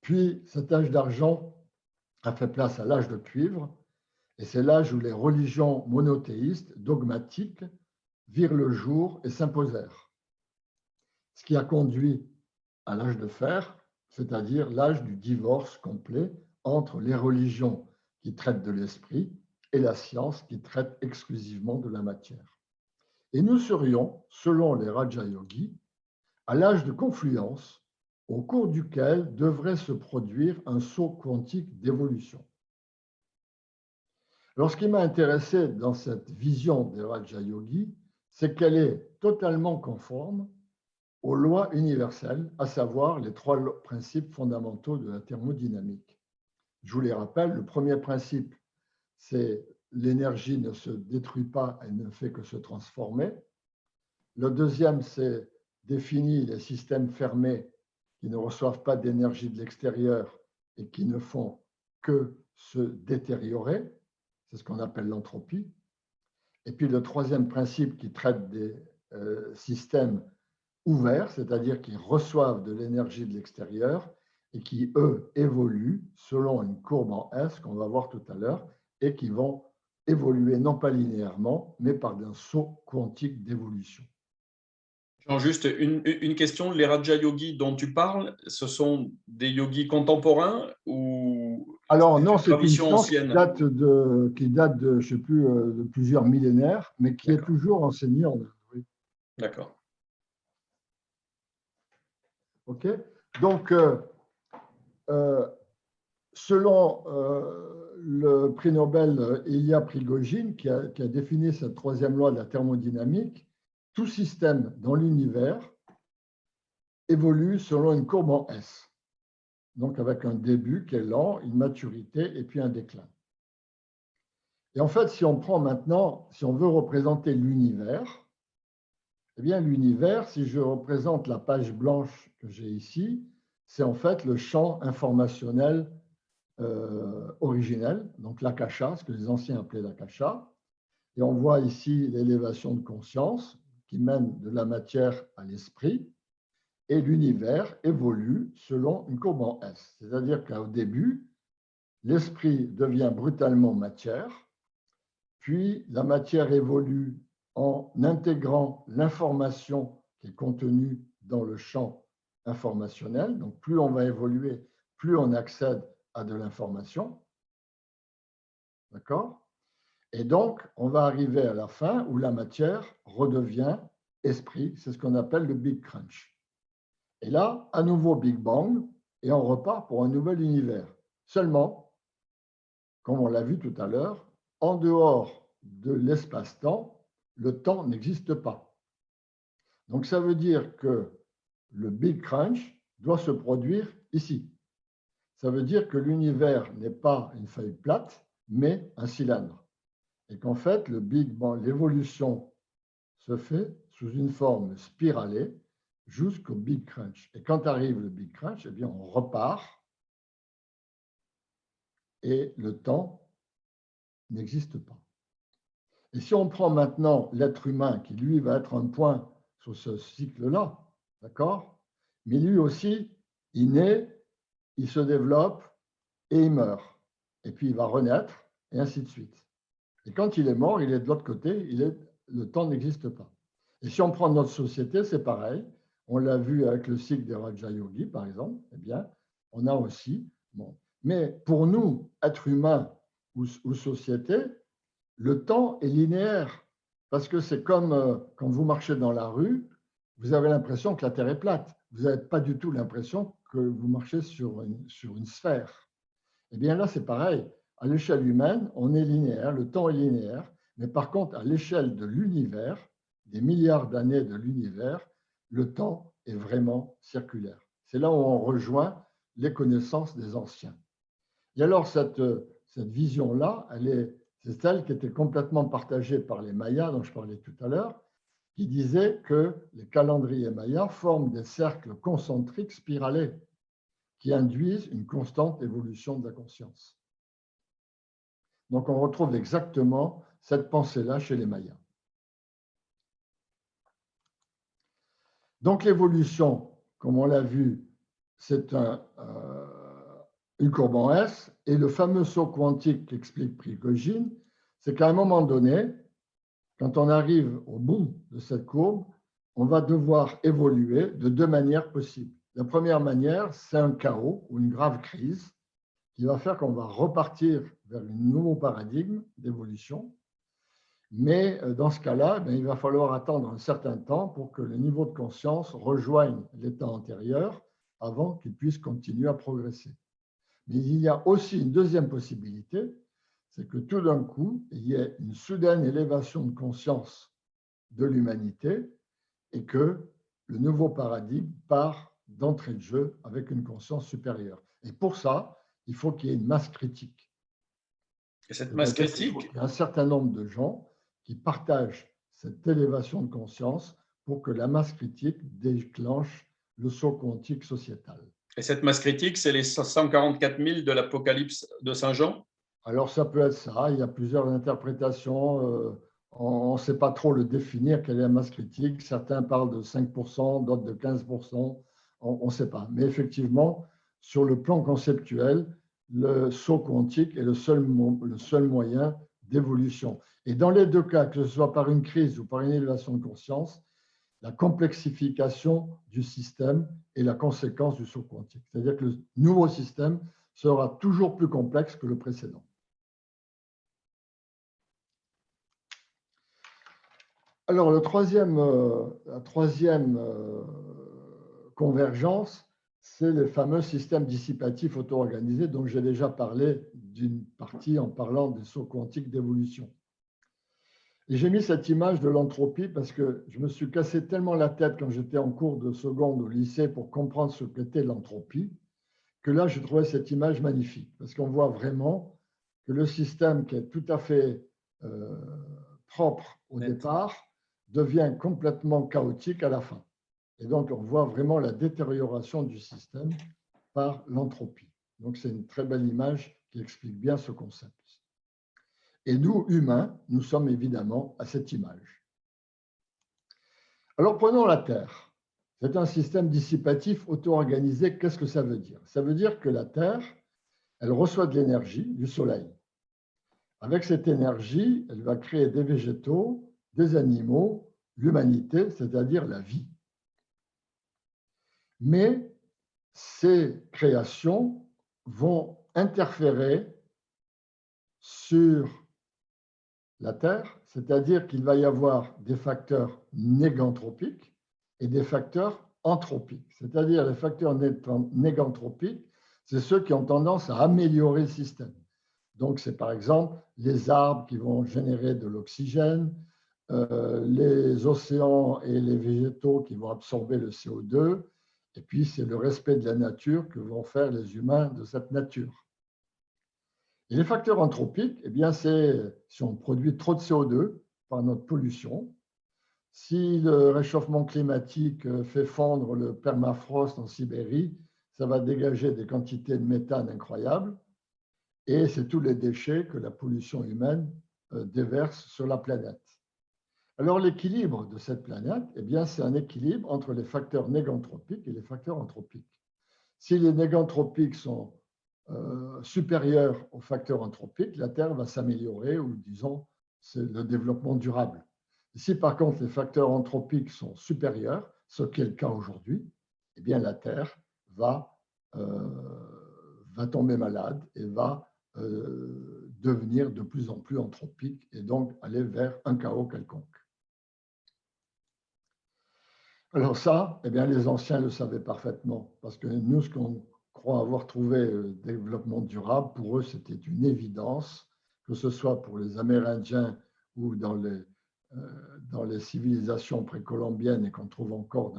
Puis, cet âge d'argent a fait place à l'âge de cuivre, et c'est l'âge où les religions monothéistes, dogmatiques, virent le jour et s'imposèrent. ce qui a conduit à l'âge de fer, c'est-à-dire l'âge du divorce complet entre les religions qui traitent de l'esprit et la science qui traite exclusivement de la matière. Et nous serions, selon les Raja Yogis, à l'âge de confluence au cours duquel devrait se produire un saut quantique d'évolution. Alors, ce qui m'a intéressé dans cette vision des Raja Yogis, c'est qu'elle est totalement conforme aux lois universelles, à savoir les 3 principes fondamentaux de la thermodynamique. Je vous les rappelle, le premier principe, c'est l'énergie ne se détruit pas, elle ne fait que se transformer. Le deuxième, c'est définir les systèmes fermés qui ne reçoivent pas d'énergie de l'extérieur et qui ne font que se détériorer. C'est ce qu'on appelle l'entropie. Et puis le troisième principe qui traite des systèmes ouverts, c'est-à-dire qui reçoivent de l'énergie de l'extérieur et qui, eux, évoluent selon une courbe en S qu'on va voir tout à l'heure et qui vont évoluer non pas linéairement, mais par un saut quantique d'évolution. Juste une question, les Raja Yogis dont tu parles, ce sont des yogis contemporains ou alors non, c'est une tradition science ancienne? qui date de, je sais plus, de plusieurs millénaires, mais qui est toujours enseignée en Inde. Oui. D'accord. OK. Donc, selon le prix Nobel Ilya Prigogine, qui a défini cette troisième loi de la thermodynamique, tout système dans l'univers évolue selon une courbe en S. Donc, avec un début qui est lent, une maturité et puis un déclin. Et en fait, si on prend maintenant, si on veut représenter l'univers, eh bien, l'univers, si je représente la page blanche que j'ai ici, c'est en fait le champ informationnel originel, donc l'akasha, ce que les anciens appelaient l'akasha. Et on voit ici l'élévation de conscience qui mène de la matière à l'esprit. Et l'univers évolue selon une courbe en S. C'est-à-dire qu'au début, l'esprit devient brutalement matière, puis la matière évolue en intégrant l'information qui est contenue dans le champ informationnel. Donc, plus on va évoluer, plus on accède à de l'information. D'accord? Et donc, on va arriver à la fin où la matière redevient esprit. C'est ce qu'on appelle le Big Crunch. Et là, à nouveau Big Bang, et on repart pour un nouvel univers. Seulement, comme on l'a vu tout à l'heure, en dehors de l'espace-temps, le temps n'existe pas. Donc, ça veut dire que le Big Crunch doit se produire ici. Ça veut dire que l'univers n'est pas une feuille plate, mais un cylindre. Et qu'en fait, le Big Bang, l'évolution se fait sous une forme spiralée jusqu'au Big Crunch. Et quand arrive le Big Crunch, eh bien, on repart et le temps n'existe pas. Et si on prend maintenant l'être humain, qui lui va être un point sur ce cycle-là, d'accord? Mais lui aussi, il naît, il se développe et il meurt. Et puis il va renaître et ainsi de suite. Et quand il est mort, il est de l'autre côté, le temps n'existe pas. Et si on prend notre société, c'est pareil. On l'a vu avec le cycle des Raja Yogis, par exemple. Eh bien, on a aussi. Bon. Mais pour nous, êtres humains ou société, le temps est linéaire. Parce que c'est comme quand vous marchez dans la rue, vous avez l'impression que la Terre est plate. Vous n'avez pas du tout l'impression que vous marchez sur une sphère. Eh bien là, c'est pareil. À l'échelle humaine, on est linéaire, le temps est linéaire. Mais par contre, à l'échelle de l'univers, des milliards d'années de l'univers, le temps est vraiment circulaire. C'est là où on rejoint les connaissances des anciens. Et alors, cette vision-là, c'est celle qui était complètement partagée par les Mayas, dont je parlais tout à l'heure, qui disaient que les calendriers mayas forment des cercles concentriques spiralés qui induisent une constante évolution de la conscience. Donc, on retrouve exactement cette pensée-là chez les Mayas. Donc, l'évolution, comme on l'a vu, c'est une courbe en S, et le fameux saut quantique qu'explique Prigogine, c'est qu'à un moment donné, quand on arrive au bout de cette courbe, on va devoir évoluer de deux manières possibles. La première manière, c'est un chaos ou une grave crise qui va faire qu'on va repartir vers un nouveau paradigme d'évolution. Mais dans ce cas-là, il va falloir attendre un certain temps pour que le niveau de conscience rejoigne l'état antérieur avant qu'il puisse continuer à progresser. Mais il y a aussi une deuxième possibilité, c'est que tout d'un coup, il y ait une soudaine élévation de conscience de l'humanité et que le nouveau paradigme part d'entrée de jeu avec une conscience supérieure. Et pour ça, il faut qu'il y ait une masse critique. Et cette masse critique, il y a un certain nombre de gens qui partagent cette élévation de conscience pour que la masse critique déclenche le saut quantique sociétal. Et cette masse critique, c'est les 144 000 de l'Apocalypse de Saint Jean? Alors, ça peut être ça. Il y a plusieurs interprétations. On ne sait pas trop le définir, quelle est la masse critique. Certains parlent de 5%, d'autres de 15%. On ne sait pas. Mais effectivement, sur le plan conceptuel, le saut quantique est le seul moyen d'évolution. Et dans les deux cas, que ce soit par une crise ou par une élévation de conscience, la complexification du système est la conséquence du saut quantique. C'est-à-dire que le nouveau système sera toujours plus complexe que le précédent. Alors, la troisième convergence, c'est les fameux systèmes dissipatifs auto-organisés dont j'ai déjà parlé d'une partie en parlant des sauts quantiques d'évolution. Et j'ai mis cette image de l'entropie parce que je me suis cassé tellement la tête quand j'étais en cours de seconde au lycée pour comprendre ce qu'était l'entropie, que là, je trouvais cette image magnifique parce qu'on voit vraiment que le système qui est tout à fait propre au départ devient complètement chaotique à la fin. Et donc, on voit vraiment la détérioration du système par l'entropie. Donc, c'est une très belle image qui explique bien ce concept. Et nous, humains, nous sommes évidemment à cette image. Alors, prenons la Terre. C'est un système dissipatif auto-organisé. Qu'est-ce que ça veut dire? Ça veut dire que la Terre, elle reçoit de l'énergie du Soleil. Avec cette énergie, elle va créer des végétaux, des animaux, l'humanité, c'est-à-dire la vie. Mais ces créations vont interférer sur la Terre, c'est-à-dire qu'il va y avoir des facteurs négantropiques et des facteurs anthropiques. C'est-à-dire les facteurs négantropiques, c'est ceux qui ont tendance à améliorer le système. Donc, c'est par exemple les arbres qui vont générer de l'oxygène, les océans et les végétaux qui vont absorber le CO2, et puis c'est le respect de la nature que vont faire les humains de cette nature. Et les facteurs anthropiques, eh bien, c'est si on produit trop de CO2 par notre pollution, si le réchauffement climatique fait fondre le permafrost en Sibérie, ça va dégager des quantités de méthane incroyables, et c'est tous les déchets que la pollution humaine déverse sur la planète. Alors, l'équilibre de cette planète, eh bien, c'est un équilibre entre les facteurs négantropiques et les facteurs anthropiques. Si les négantropiques sont supérieurs aux facteurs anthropiques, la Terre va s'améliorer, ou disons, c'est le développement durable. Si par contre les facteurs anthropiques sont supérieurs, ce qui est le cas aujourd'hui, eh bien la Terre va tomber malade et va devenir de plus en plus anthropique et donc aller vers un chaos quelconque. Alors ça, eh bien, les anciens le savaient parfaitement, parce que nous, ce qu'on croit avoir trouvé le développement durable, pour eux, c'était une évidence, que ce soit pour les Amérindiens ou dans les civilisations précolombiennes et qu'on trouve encore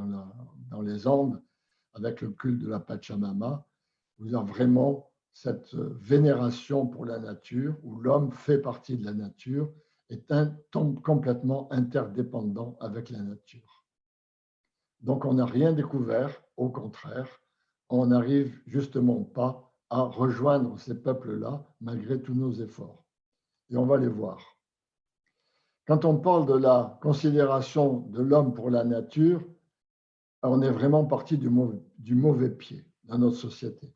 dans les Andes, avec le culte de la Pachamama, où il y a vraiment cette vénération pour la nature, où l'homme fait partie de la nature, est complètement interdépendant avec la nature. Donc, on n'a rien découvert, au contraire, on n'arrive justement pas à rejoindre ces peuples-là malgré tous nos efforts. Et on va les voir. Quand on parle de la considération de l'homme pour la nature, on est vraiment parti du mauvais pied dans notre société.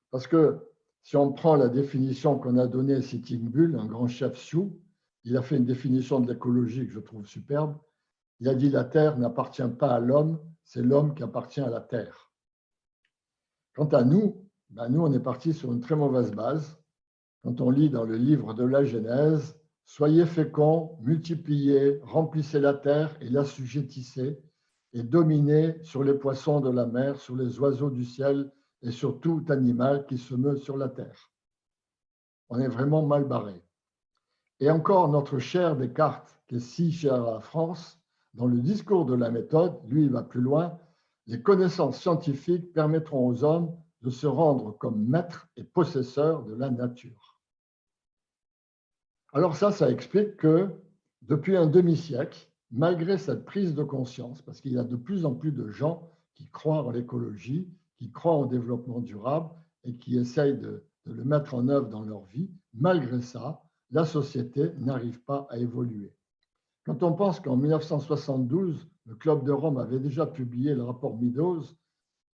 Parce que si on prend la définition qu'on a donnée à Sitting Bull, un grand chef Sioux, il a fait une définition de l'écologie que je trouve superbe. Il a dit la terre n'appartient pas à l'homme, c'est l'homme qui appartient à la terre. Quant à nous, nous on est parti sur une très mauvaise base. Quand on lit dans le livre de la Genèse, soyez féconds, multipliez, remplissez la terre et l'assujettissez, et dominez sur les poissons de la mer, sur les oiseaux du ciel et sur tout animal qui se meut sur la terre. On est vraiment mal barré. Et encore notre cher Descartes, qui est si cher à la France, dans le discours de la méthode, lui, il va plus loin, les connaissances scientifiques permettront aux hommes de se rendre comme maîtres et possesseurs de la nature. Alors ça explique que depuis un demi-siècle, malgré cette prise de conscience, parce qu'il y a de plus en plus de gens qui croient en l'écologie, qui croient au développement durable et qui essayent de le mettre en œuvre dans leur vie, malgré ça, la société n'arrive pas à évoluer. Quand on pense qu'en 1972, le Club de Rome avait déjà publié le rapport Meadows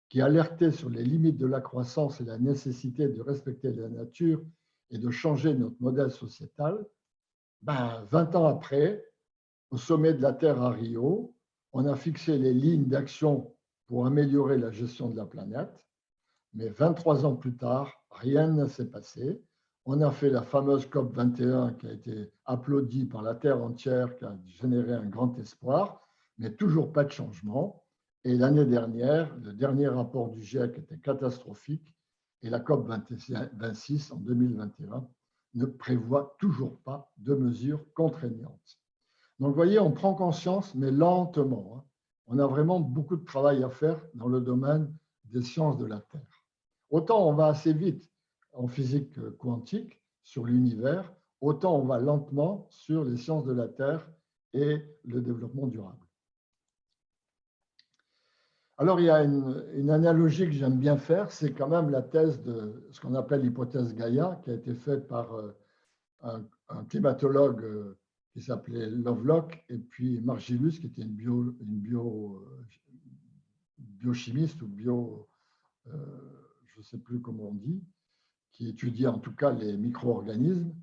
qui alertait sur les limites de la croissance et la nécessité de respecter la nature et de changer notre modèle sociétal, 20 ans après, au sommet de la Terre à Rio, on a fixé les lignes d'action pour améliorer la gestion de la planète, mais 23 ans plus tard, rien ne s'est passé. On a fait la fameuse COP 21 qui a été applaudie par la Terre entière, qui a généré un grand espoir, mais toujours pas de changement. Et l'année dernière, le dernier rapport du GIEC était catastrophique et la COP 26 en 2021 ne prévoit toujours pas de mesures contraignantes. Donc, vous voyez, on prend conscience, mais lentement. On a vraiment beaucoup de travail à faire dans le domaine des sciences de la Terre. Autant on va assez vite en physique quantique sur l'univers, autant on va lentement sur les sciences de la Terre et le développement durable. Alors, il y a une analogie que j'aime bien faire, c'est quand même la thèse de ce qu'on appelle l'hypothèse Gaïa, qui a été faite par un climatologue qui s'appelait Lovelock, et puis Margilus, qui était une biochimiste ou je ne sais plus comment on dit, qui étudie en tout cas les micro-organismes,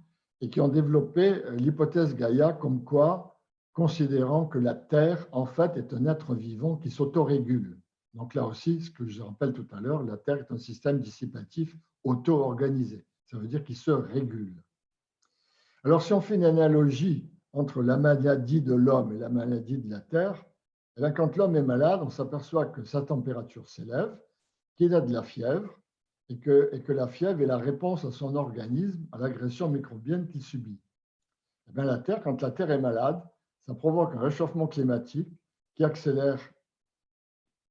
et qui ont développé l'hypothèse Gaïa comme quoi, considérant que la Terre, en fait, est un être vivant qui s'autorégule. Donc là aussi, ce que je rappelle tout à l'heure, la Terre est un système dissipatif auto-organisé. Ça veut dire qu'il se régule. Alors, si on fait une analogie entre la maladie de l'homme et la maladie de la Terre, quand l'homme est malade, on s'aperçoit que sa température s'élève, qu'il a de la fièvre, et que la fièvre est la réponse à son organisme à l'agression microbienne qu'il subit. Et bien, la Terre, quand la Terre est malade, ça provoque un réchauffement climatique qui accélère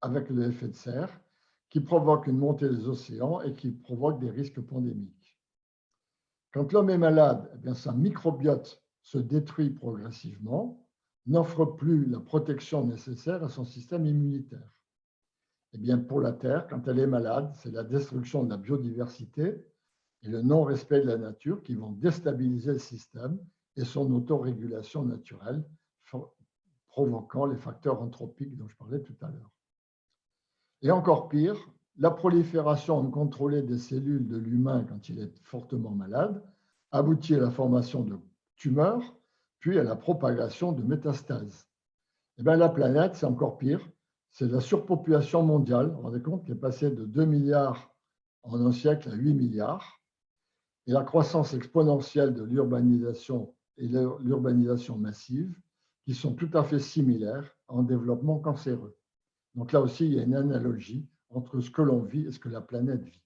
avec l'effet de serre, qui provoque une montée des océans et qui provoque des risques pandémiques. Quand l'homme est malade, eh bien, sa microbiote se détruit progressivement, n'offre plus la protection nécessaire à son système immunitaire. Eh bien, pour la Terre, quand elle est malade, c'est la destruction de la biodiversité et le non-respect de la nature qui vont déstabiliser le système et son autorégulation naturelle, provoquant les facteurs anthropiques dont je parlais tout à l'heure. Et encore pire, la prolifération incontrôlée des cellules de l'humain quand il est fortement malade aboutit à la formation de tumeurs, puis à la propagation de métastases. Et bien, la planète, c'est encore pire. C'est la surpopulation mondiale, vous vous rendez compte, qui est passée de 2 milliards en un siècle à 8 milliards, et la croissance exponentielle de l'urbanisation et l'urbanisation massive, qui sont tout à fait similaires en développement cancéreux. Donc là aussi, il y a une analogie entre ce que l'on vit et ce que la planète vit.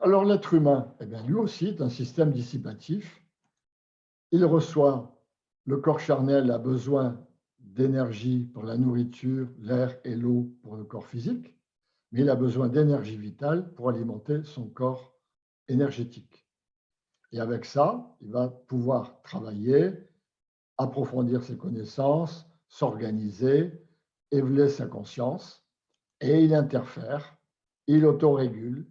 Alors l'être humain, eh bien, lui aussi est un système dissipatif. Il reçoit, le corps charnel a besoin d'énergie pour la nourriture, l'air et l'eau pour le corps physique, mais il a besoin d'énergie vitale pour alimenter son corps énergétique. Et avec ça, il va pouvoir travailler, approfondir ses connaissances, s'organiser, élever sa conscience, et il interfère, il autorégule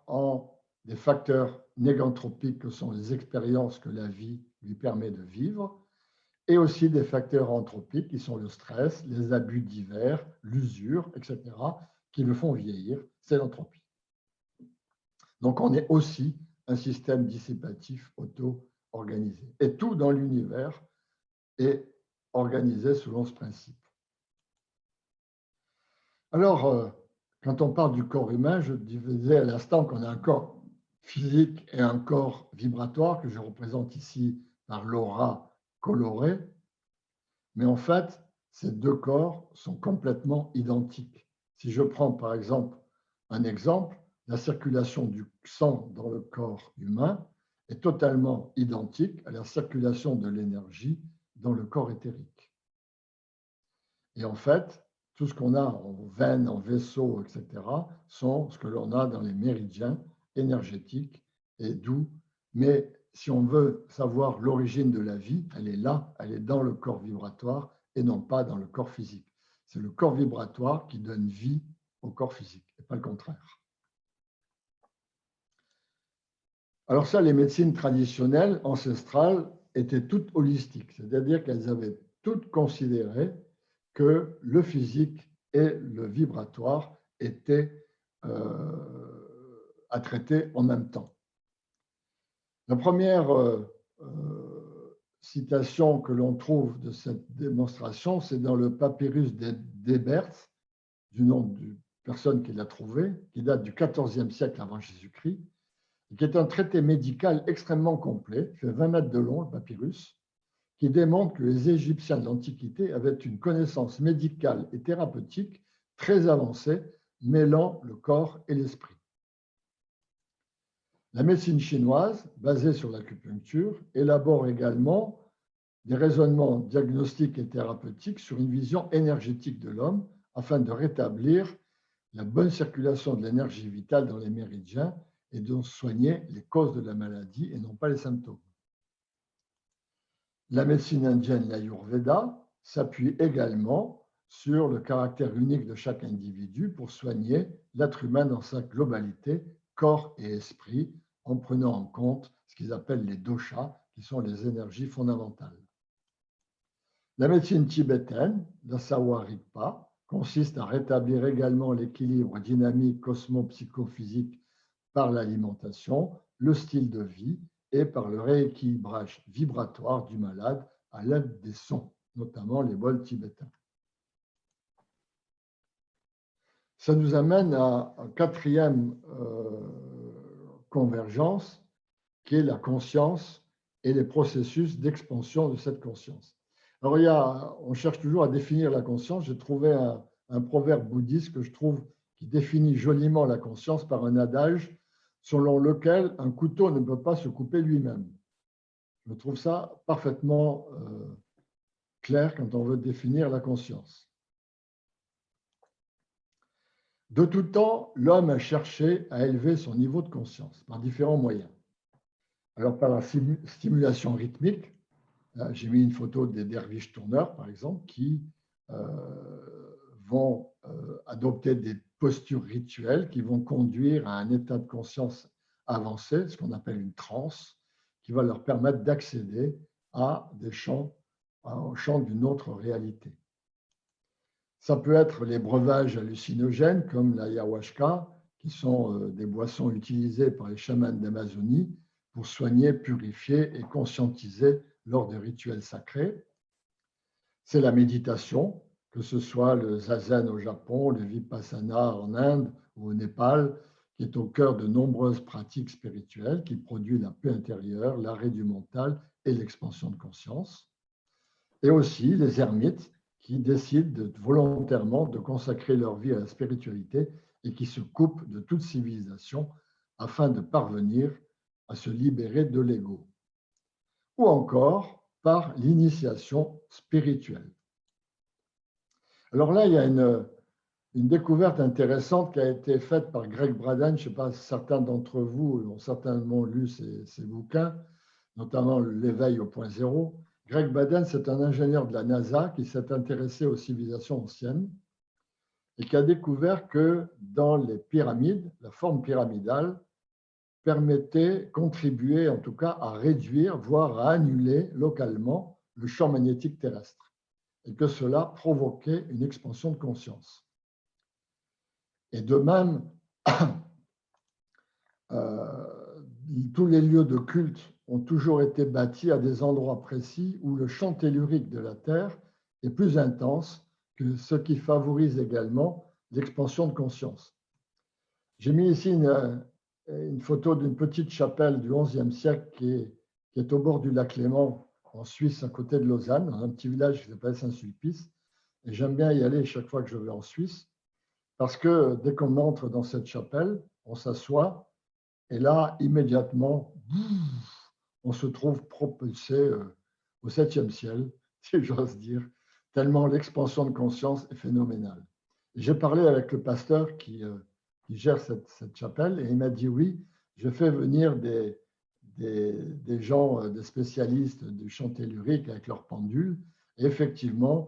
en des facteurs négantropiques que sont les expériences que la vie lui permet de vivre, et aussi des facteurs anthropiques qui sont le stress, les abus divers, l'usure, etc., qui le font vieillir, c'est l'entropie. Donc on est aussi un système dissipatif auto-organisé. organisé. Et tout dans l'univers est organisé selon ce principe. Alors, quand on parle du corps humain, je disais à l'instant qu'on a un corps physique et un corps vibratoire que je représente ici par l'aura colorée. Mais en fait, ces deux corps sont complètement identiques. Si je prends par exemple la circulation du sang dans le corps humain est totalement identique à la circulation de l'énergie dans le corps éthérique. Et en fait, tout ce qu'on a en veines, en vaisseaux, etc., sont ce que l'on a dans les méridiens énergétiques et d'où. Mais si on veut savoir l'origine de la vie, elle est là, elle est dans le corps vibratoire et non pas dans le corps physique. C'est le corps vibratoire qui donne vie au corps physique, et pas le contraire. Alors ça, les médecines traditionnelles, ancestrales, étaient toutes holistiques, c'est-à-dire qu'elles avaient toutes considéré que le physique et le vibratoire étaient à traiter en même temps. La première citation que l'on trouve de cette démonstration, c'est dans le papyrus d'Ebers, du nom de personne qui l'a trouvé, qui date du XIVe siècle avant Jésus-Christ, qui est un traité médical extrêmement complet, fait 20 mètres de long, le papyrus, qui démontre que les Égyptiens de l'Antiquité avaient une connaissance médicale et thérapeutique très avancée, mêlant le corps et l'esprit. La médecine chinoise, basée sur l'acupuncture, élabore également des raisonnements diagnostiques et thérapeutiques sur une vision énergétique de l'homme afin de rétablir la bonne circulation de l'énergie vitale dans les méridiens et de soigner les causes de la maladie et non pas les symptômes. La médecine indienne, l'Ayurveda, s'appuie également sur le caractère unique de chaque individu pour soigner l'être humain dans sa globalité, corps et esprit, en prenant en compte ce qu'ils appellent les doshas, qui sont les énergies fondamentales. La médecine tibétaine, la Sawa Rigpa, consiste à rétablir également l'équilibre dynamique cosmo-psychophysique par l'alimentation, le style de vie et par le rééquilibrage vibratoire du malade à l'aide des sons, notamment les bols tibétains. Ça nous amène à une quatrième convergence, qui est la conscience et les processus d'expansion de cette conscience. Alors, on cherche toujours à définir la conscience. J'ai trouvé un proverbe bouddhiste que je trouve qui définit joliment la conscience par un adage selon lequel un couteau ne peut pas se couper lui-même. Je trouve ça parfaitement clair quand on veut définir la conscience. De tout temps, l'homme a cherché à élever son niveau de conscience par différents moyens. Alors, par la stimulation rythmique, j'ai mis une photo des derviches tourneurs, par exemple, qui vont adopter des postures rituelles qui vont conduire à un état de conscience avancé, ce qu'on appelle une transe, qui va leur permettre d'accéder à des champs d'une autre réalité. Ça peut être les breuvages hallucinogènes comme l'ayahuasca, qui sont des boissons utilisées par les chamans d'Amazonie pour soigner, purifier et conscientiser lors des rituels sacrés. C'est la méditation, que ce soit le zazen au Japon, le vipassana en Inde ou au Népal, qui est au cœur de nombreuses pratiques spirituelles qui produisent la paix intérieure, l'arrêt du mental et l'expansion de conscience. Et aussi les ermites qui décident volontairement de consacrer leur vie à la spiritualité et qui se coupent de toute civilisation afin de parvenir à se libérer de l'ego. Ou encore par l'initiation spirituelle. Alors là, il y a une découverte intéressante qui a été faite par Greg Braden. Je ne sais pas si certains d'entre vous ont certainement lu ses bouquins, notamment L'éveil au point zéro. Greg Braden, c'est un ingénieur de la NASA qui s'est intéressé aux civilisations anciennes et qui a découvert que dans les pyramides, la forme pyramidale contribuait en tout cas à réduire, voire à annuler localement le champ magnétique terrestre et que cela provoquait une expansion de conscience. Et de même, tous les lieux de culte ont toujours été bâtis à des endroits précis où le champ tellurique de la Terre est plus intense, que ce qui favorise également l'expansion de conscience. J'ai mis ici une photo d'une petite chapelle du XIe siècle qui est au bord du lac Léman, en Suisse, à côté de Lausanne, dans un petit village qui s'appelle Saint-Sulpice. Et j'aime bien y aller chaque fois que je vais en Suisse, parce que dès qu'on entre dans cette chapelle, on s'assoit, et là, immédiatement, on se trouve propulsé au septième ciel, si j'ose dire, tellement l'expansion de conscience est phénoménale. J'ai parlé avec le pasteur qui gère cette chapelle, et il m'a dit oui, je fais venir des gens, des spécialistes du chant tellurique avec leurs pendules. Et effectivement,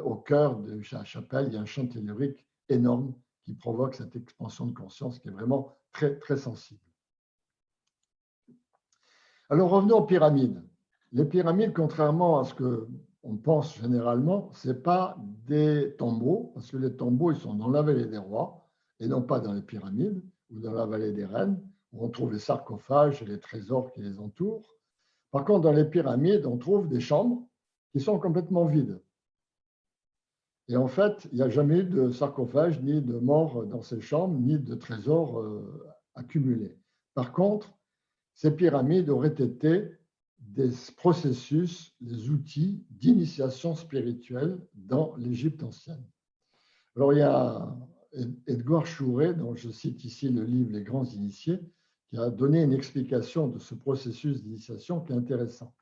au cœur de la chapelle, il y a un chant tellurique énorme qui provoque cette expansion de conscience qui est vraiment très, très sensible. Alors revenons aux pyramides. Les pyramides, contrairement à ce qu'on pense généralement, ce n'est pas des tombeaux, parce que les tombeaux, ils sont dans la vallée des rois et non pas dans les pyramides ou dans la vallée des reines, où on trouve les sarcophages et les trésors qui les entourent. Par contre, dans les pyramides, on trouve des chambres qui sont complètement vides. Et en fait, il n'y a jamais eu de sarcophage, ni de morts dans ces chambres, ni de trésors accumulés. Par contre, ces pyramides auraient été des processus, des outils d'initiation spirituelle dans l'Égypte ancienne. Alors, il y a Edgar Chouret, dont je cite ici le livre Les Grands Initiés, qui a donné une explication de ce processus d'initiation qui est intéressant.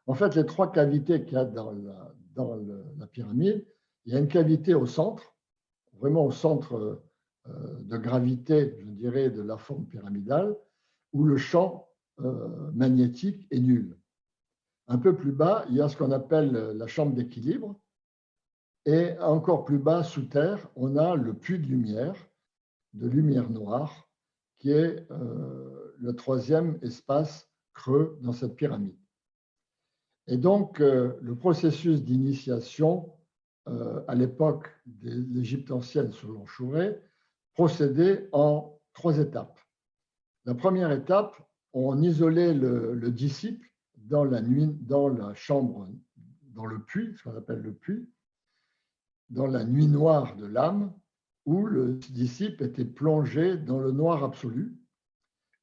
En fait, les trois cavités qu'il y a dans la pyramide, il y a une cavité au centre, vraiment au centre de gravité, je dirais, de la forme pyramidale, où le champ magnétique est nul. Un peu plus bas, il y a ce qu'on appelle la chambre d'équilibre, et encore plus bas, sous terre, on a le puits de lumière noire, qui est le troisième espace creux dans cette pyramide. Et donc, le processus d'initiation à l'époque de l'Égypte ancienne, selon Chouret, procédait en 3 étapes. La première étape, on isolait le disciple dans la chambre, dans le puits, ce qu'on appelle le puits, dans la nuit noire de l'âme, où le disciple était plongé dans le noir absolu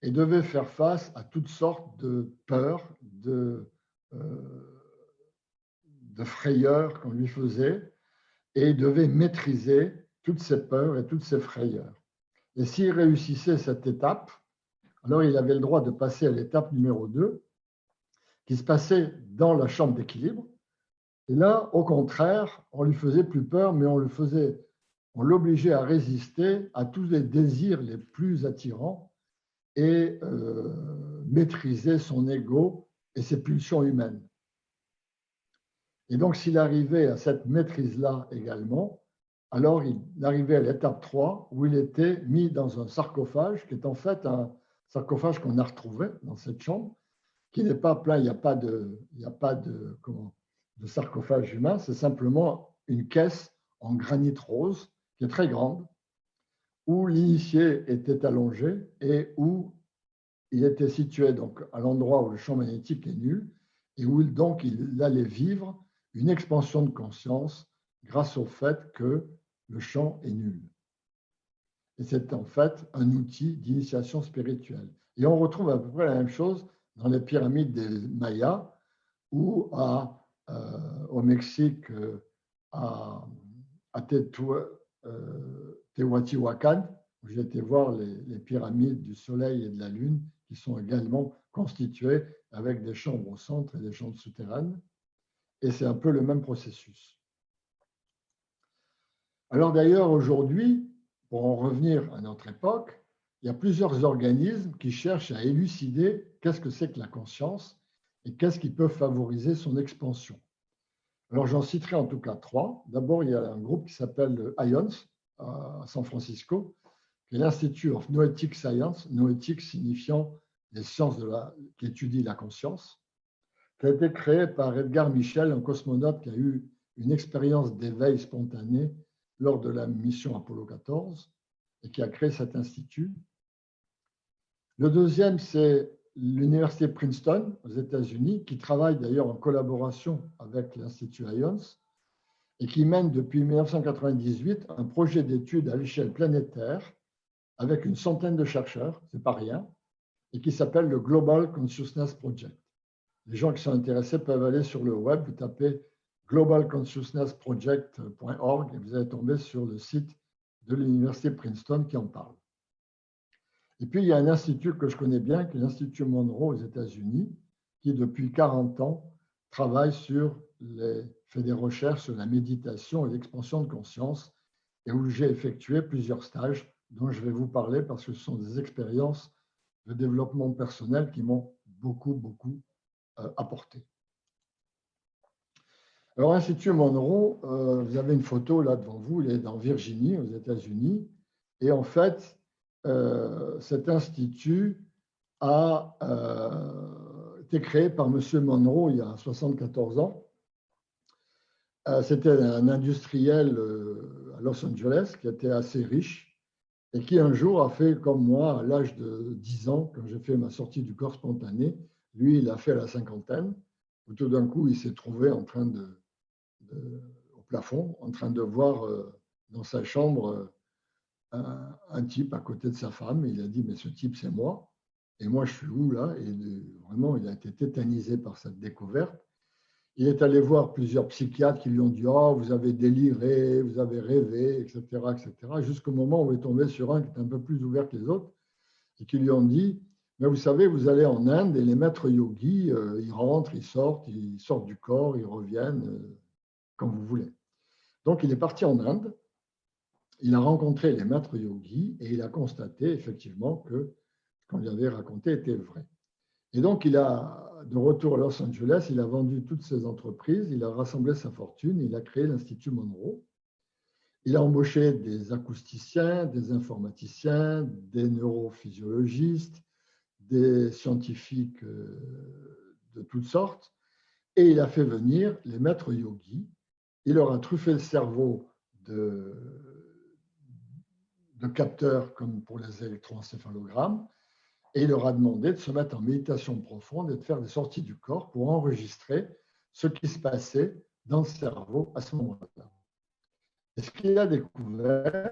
et devait faire face à toutes sortes de peurs, de frayeurs qu'on lui faisait, et il devait maîtriser toutes ces peurs et toutes ces frayeurs. Et s'il réussissait cette étape, alors il avait le droit de passer à l'étape numéro 2, qui se passait dans la chambre d'équilibre. Et là, au contraire, on lui faisait plus peur, mais on l'obligeait à résister à tous les désirs les plus attirants et maîtriser son ego et ses pulsions humaines. Et donc, s'il arrivait à cette maîtrise-là également, alors il arrivait à l'étape 3, où il était mis dans un sarcophage, qui est en fait un sarcophage qu'on a retrouvé dans cette chambre, qui n'est pas plein, il n'y a pas de sarcophage humain, c'est simplement une caisse en granit rose, qui est très grande, où l'initié était allongé et où il était situé donc, à l'endroit où le champ magnétique est nul, et où donc il allait vivre une expansion de conscience grâce au fait que le champ est nul. Et c'est en fait un outil d'initiation spirituelle. Et on retrouve à peu près la même chose dans les pyramides des Mayas ou au Mexique, à Teotihuacan, où j'ai été voir les pyramides du Soleil et de la Lune, qui sont également constituées avec des chambres au centre et des chambres souterraines. Et c'est un peu le même processus. Alors d'ailleurs, aujourd'hui, pour en revenir à notre époque, il y a plusieurs organismes qui cherchent à élucider qu'est-ce que c'est que la conscience et qu'est-ce qui peut favoriser son expansion. Alors j'en citerai en tout cas 3. D'abord, il y a un groupe qui s'appelle IONS à San Francisco, qui est l'Institute of Noetic Science, noétique signifiant les sciences qui étudient la conscience, qui a été créé par Edgar Mitchell, un cosmonaute qui a eu une expérience d'éveil spontané lors de la mission Apollo 14 et qui a créé cet institut. Le deuxième, c'est l'université Princeton aux États-Unis, qui travaille d'ailleurs en collaboration avec l'Institut IONS et qui mène depuis 1998 un projet d'étude à l'échelle planétaire avec une centaine de chercheurs, c'est pas rien, et qui s'appelle le Global Consciousness Project. Les gens qui sont intéressés peuvent aller sur le web, vous tapez globalconsciousnessproject.org et vous allez tomber sur le site de l'université Princeton qui en parle. Et puis, il y a un institut que je connais bien, qui est l'Institut Monroe aux États-Unis, qui, depuis 40 ans, fait des recherches sur la méditation et l'expansion de conscience, et où j'ai effectué plusieurs stages dont je vais vous parler parce que ce sont des expériences de développement personnel qui m'ont beaucoup apporté. Alors, l'Institut Monroe, vous avez une photo là devant vous, il est dans Virginie, aux États-Unis, et en fait, cet institut a été créé par M. Monroe il y a 74 ans. C'était un industriel à Los Angeles qui était assez riche et qui un jour a fait comme moi à l'âge de 10 ans, quand j'ai fait ma sortie du corps spontané. Lui, il a fait à la cinquantaine, où tout d'un coup, il s'est trouvé en train au plafond, en train de voir dans sa chambre un type à côté de sa femme. Et il a dit, mais ce type, c'est moi. Et moi, je suis où là? Et vraiment, il a été tétanisé par cette découverte. Il est allé voir plusieurs psychiatres qui lui ont dit « Oh, vous avez déliré, vous avez rêvé, etc. etc. » jusqu'au moment où il est tombé sur un qui est un peu plus ouvert que les autres et qui lui ont dit « Mais vous savez, vous allez en Inde et les maîtres yogis, ils rentrent, ils sortent du corps, ils reviennent quand vous voulez. » Donc, il est parti en Inde, il a rencontré les maîtres yogis et il a constaté effectivement que ce qu'on lui avait raconté était vrai. Et donc, de retour à Los Angeles, il a vendu toutes ses entreprises, il a rassemblé sa fortune, il a créé l'Institut Monroe. Il a embauché des acousticiens, des informaticiens, des neurophysiologistes, des scientifiques de toutes sortes, et il a fait venir les maîtres yogis. Il leur a truffé le cerveau de capteurs comme pour les électroencéphalogrammes, et il leur a demandé de se mettre en méditation profonde et de faire des sorties du corps pour enregistrer ce qui se passait dans le cerveau à ce moment-là. Et ce qu'il a découvert,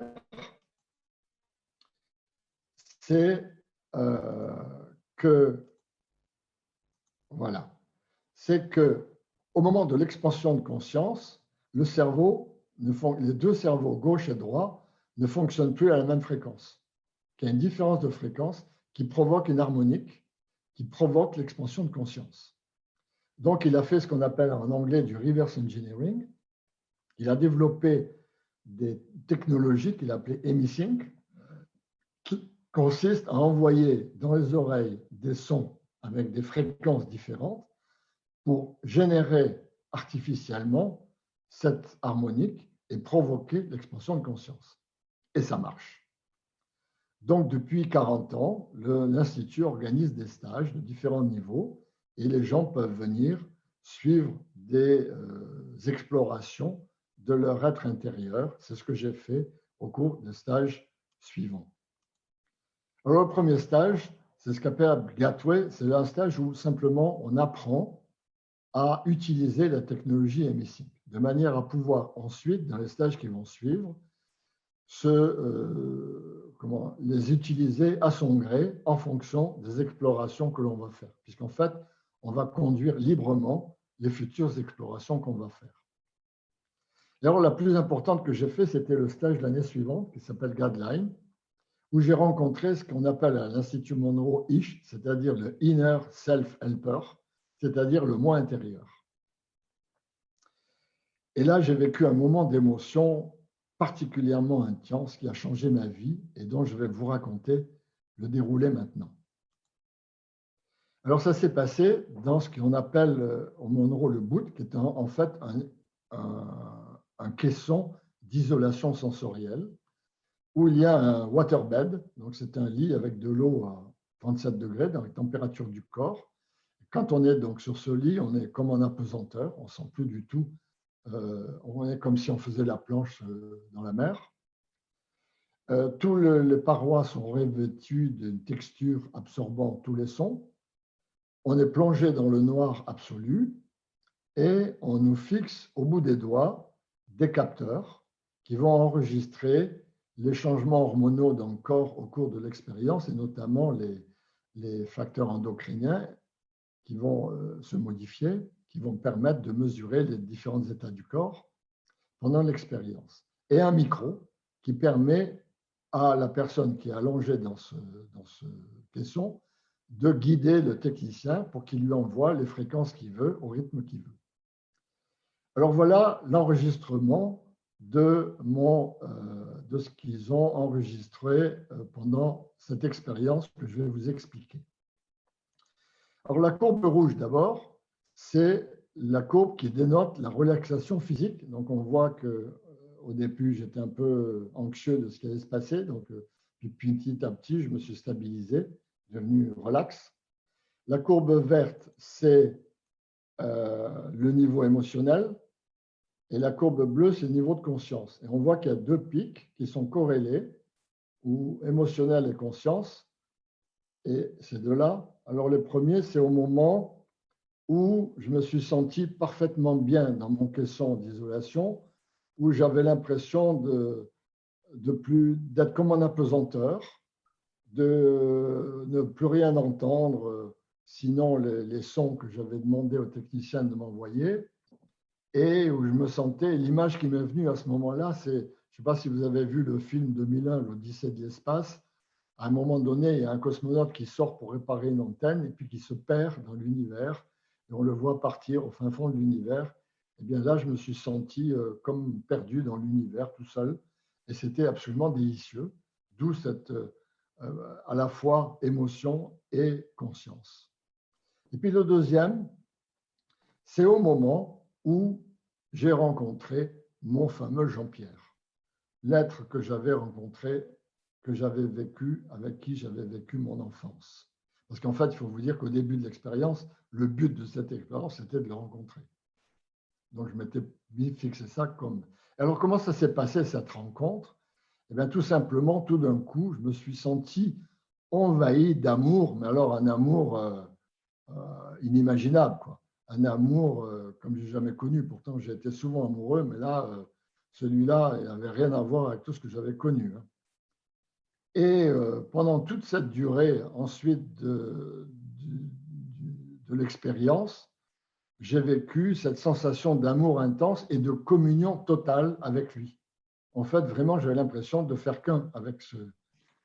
c'est que au moment de l'expansion de conscience, les deux cerveaux, gauche et droit, ne fonctionnent plus à la même fréquence. Il y a une différence de fréquence qui provoque une harmonique, qui provoque l'expansion de conscience. Donc, il a fait ce qu'on appelle en anglais du reverse engineering. Il a développé des technologies qu'il a appelées eMissing, qui consistent à envoyer dans les oreilles des sons avec des fréquences différentes pour générer artificiellement cette harmonique et provoquer l'expansion de conscience. Et ça marche. Donc, depuis 40 ans, l'Institut organise des stages de différents niveaux et les gens peuvent venir suivre des explorations de leur être intérieur. C'est ce que j'ai fait au cours des stages suivants. Alors, le premier stage, c'est ce qu'appelle Gateway. C'est un stage où simplement on apprend à utiliser la technologie eMissing de manière à pouvoir ensuite, dans les stages qui vont suivre, les utiliser à son gré en fonction des explorations que l'on va faire. Puisqu'en fait, on va conduire librement les futures explorations qu'on va faire. L'erreur la plus importante que j'ai fait, c'était le stage de l'année suivante, qui s'appelle Guideline, où j'ai rencontré ce qu'on appelle à l'Institut Monroe ISH, c'est-à-dire le Inner Self-Helper, c'est-à-dire le moi intérieur. Et là, j'ai vécu un moment d'émotion particulièrement intense qui a changé ma vie et dont je vais vous raconter le déroulé maintenant. Alors, ça s'est passé dans ce qu'on appelle au Monroe le boot, qui est en fait un caisson d'isolation sensorielle où il y a un waterbed, donc c'est un lit avec de l'eau à 37 degrés dans la température du corps. Quand on est donc sur ce lit, on est comme en apesanteur, on ne sent plus du tout. On est comme si on faisait la planche dans la mer. Tous les parois sont revêtues d'une texture absorbant tous les sons. on est plongé dans le noir absolu et on nous fixe au bout des doigts des capteurs qui vont enregistrer les changements hormonaux dans le corps au cours de l'expérience et notamment les facteurs endocriniens qui vont se modifier, qui vont permettre de mesurer les différents états du corps pendant l'expérience. Et un micro qui permet à la personne qui est allongée dans ce caisson de guider le technicien pour qu'il lui envoie les fréquences qu'il veut au rythme qu'il veut. Alors voilà l'enregistrement de ce qu'ils ont enregistré pendant cette expérience que je vais vous expliquer. Alors la courbe rouge d'abord, c'est la courbe qui dénote la relaxation physique. Donc on voit qu'au début j'étais un peu anxieux de ce qui allait se passer, donc puis petit à petit je me suis stabilisé, devenu relax. La courbe verte, c'est le niveau émotionnel. Et la courbe bleue, c'est le niveau de conscience. Et on voit qu'il y a deux pics qui sont corrélés, ou émotionnel et conscience. Et ces deux-là, alors le premier, c'est au moment où je me suis senti parfaitement bien dans mon caisson d'isolation, où j'avais l'impression d'être comme en apesanteur, de ne plus rien entendre, sinon les sons que j'avais demandé au technicien de m'envoyer. Et où je me sentais, l'image qui m'est venue à ce moment-là, c'est, je ne sais pas si vous avez vu le film 2001, l'Odyssée de l'espace, à un moment donné, il y a un cosmonaute qui sort pour réparer une antenne et puis qui se perd dans l'univers, et on le voit partir au fin fond de l'univers. Et bien là, je me suis senti comme perdu dans l'univers tout seul, et c'était absolument délicieux, d'où cette à la fois émotion et conscience. Et puis le deuxième, c'est au moment où j'ai rencontré mon fameux Jean-Pierre, l'être que j'avais rencontré, que j'avais vécu, avec qui j'avais vécu mon enfance. Parce qu'en fait, il faut vous dire qu'au début de l'expérience, le but de cette expérience, c'était de le rencontrer. Donc, je m'étais fixé ça comme... Alors, comment ça s'est passé, cette rencontre? Eh bien, tout simplement, tout d'un coup, je me suis senti envahi d'amour, mais alors un amour inimaginable, quoi. Un amour comme je n'ai jamais connu. Pourtant, j'ai été souvent amoureux, mais là, celui-là, il n'avait rien à voir avec tout ce que j'avais connu. Et pendant toute cette durée, ensuite de l'expérience, j'ai vécu cette sensation d'amour intense et de communion totale avec lui. En fait, vraiment, j'avais l'impression de faire qu'un avec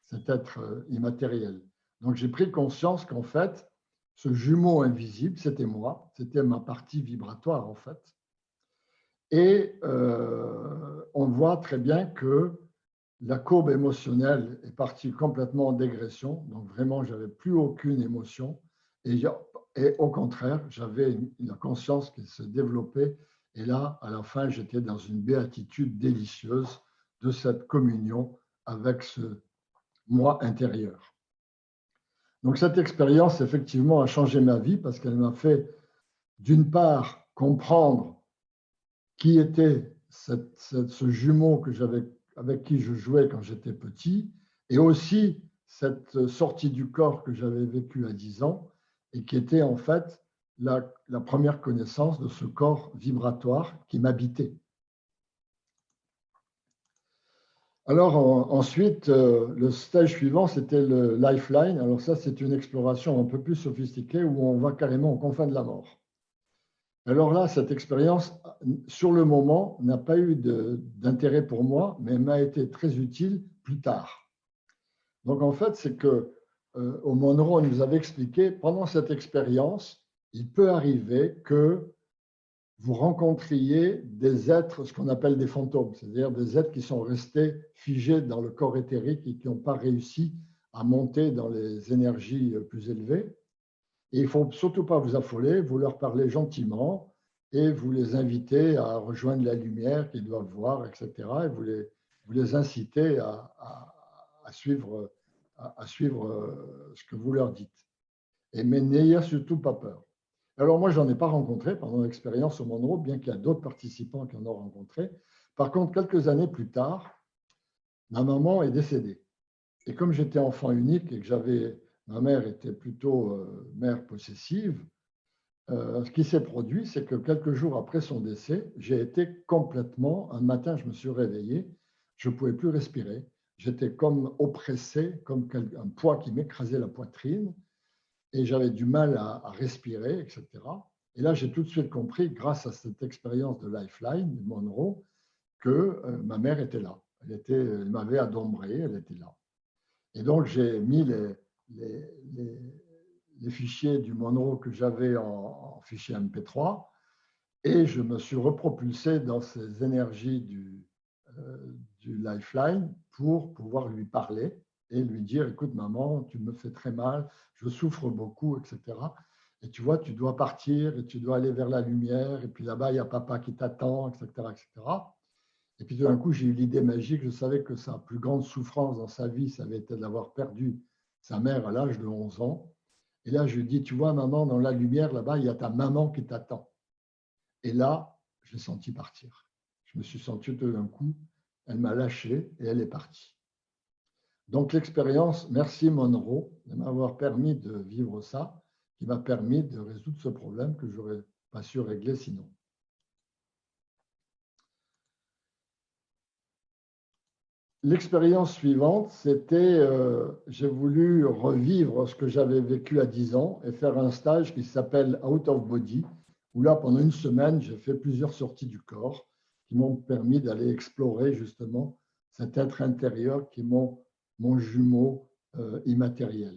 cet être immatériel. Donc, j'ai pris conscience qu'en fait, ce jumeau invisible, c'était moi, c'était ma partie vibratoire en fait. Et on voit très bien que la courbe émotionnelle est partie complètement en dégression, donc vraiment, je n'avais plus aucune émotion. Et au contraire, j'avais une conscience qui se développait. Et là, à la fin, j'étais dans une béatitude délicieuse de cette communion avec ce moi intérieur. Donc cette expérience, effectivement, a changé ma vie parce qu'elle m'a fait, d'une part, comprendre qui était ce jumeau avec qui je jouais quand j'étais petit, et aussi cette sortie du corps que j'avais vécue à 10 ans, et qui était en fait la première connaissance de ce corps vibratoire qui m'habitait. Alors ensuite, le stage suivant, c'était le Lifeline. Alors ça, c'est une exploration un peu plus sophistiquée où on va carrément aux confins de la mort. Alors là, cette expérience, sur le moment, n'a pas eu d'intérêt pour moi, mais m'a été très utile plus tard. Donc en fait, c'est que au Monroe, on nous avait expliqué, pendant cette expérience, il peut arriver que vous rencontriez des êtres, ce qu'on appelle des fantômes, c'est-à-dire des êtres qui sont restés figés dans le corps éthérique et qui n'ont pas réussi à monter dans les énergies plus élevées. Et il ne faut surtout pas vous affoler, vous leur parlez gentiment et vous les invitez à rejoindre la lumière qu'ils doivent voir, etc. Et vous les incitez à suivre ce que vous leur dites. Mais n'ayez surtout pas peur. Alors moi, je n'en ai pas rencontré pendant l'expérience au Monroe, bien qu'il y a d'autres participants qui en ont rencontré. Par contre, quelques années plus tard, ma maman est décédée. Et comme j'étais enfant unique et que j'avais ma mère était plutôt mère possessive. Ce qui s'est produit, c'est que quelques jours après son décès, j'ai été complètement, un matin, je me suis réveillé, je ne pouvais plus respirer. J'étais comme oppressé, comme un poids qui m'écrasait la poitrine, et j'avais du mal à respirer, etc. Et là, j'ai tout de suite compris, grâce à cette expérience de Lifeline, de Monroe, que ma mère était là. Elle m'avait adombré, elle était là. Et donc, j'ai mis les fichiers du Monroe que j'avais en fichier MP3 et je me suis repropulsé dans ces énergies du Lifeline pour pouvoir lui parler et lui dire, écoute maman, tu me fais très mal, je souffre beaucoup, etc. Et tu vois, tu dois partir et tu dois aller vers la lumière et puis là-bas, il y a papa qui t'attend, etc., etc. Et puis tout d'un coup, j'ai eu l'idée magique, je savais que sa plus grande souffrance dans sa vie, ça avait été d'avoir perdu sa mère à l'âge de 11 ans. Et là, je lui dis, tu vois, maman, dans la lumière, là-bas, il y a ta maman qui t'attend. Et là, j'ai senti partir. Je me suis senti tout d'un coup, elle m'a lâché et elle est partie. Donc l'expérience, merci Monroe de m'avoir permis de vivre ça, qui m'a permis de résoudre ce problème que je n'aurais pas su régler sinon. L'expérience suivante, c'était, j'ai voulu revivre ce que j'avais vécu à 10 ans et faire un stage qui s'appelle Out of Body, où là, pendant une semaine, j'ai fait plusieurs sorties du corps qui m'ont permis d'aller explorer justement cet être intérieur qui est mon jumeau immatériel.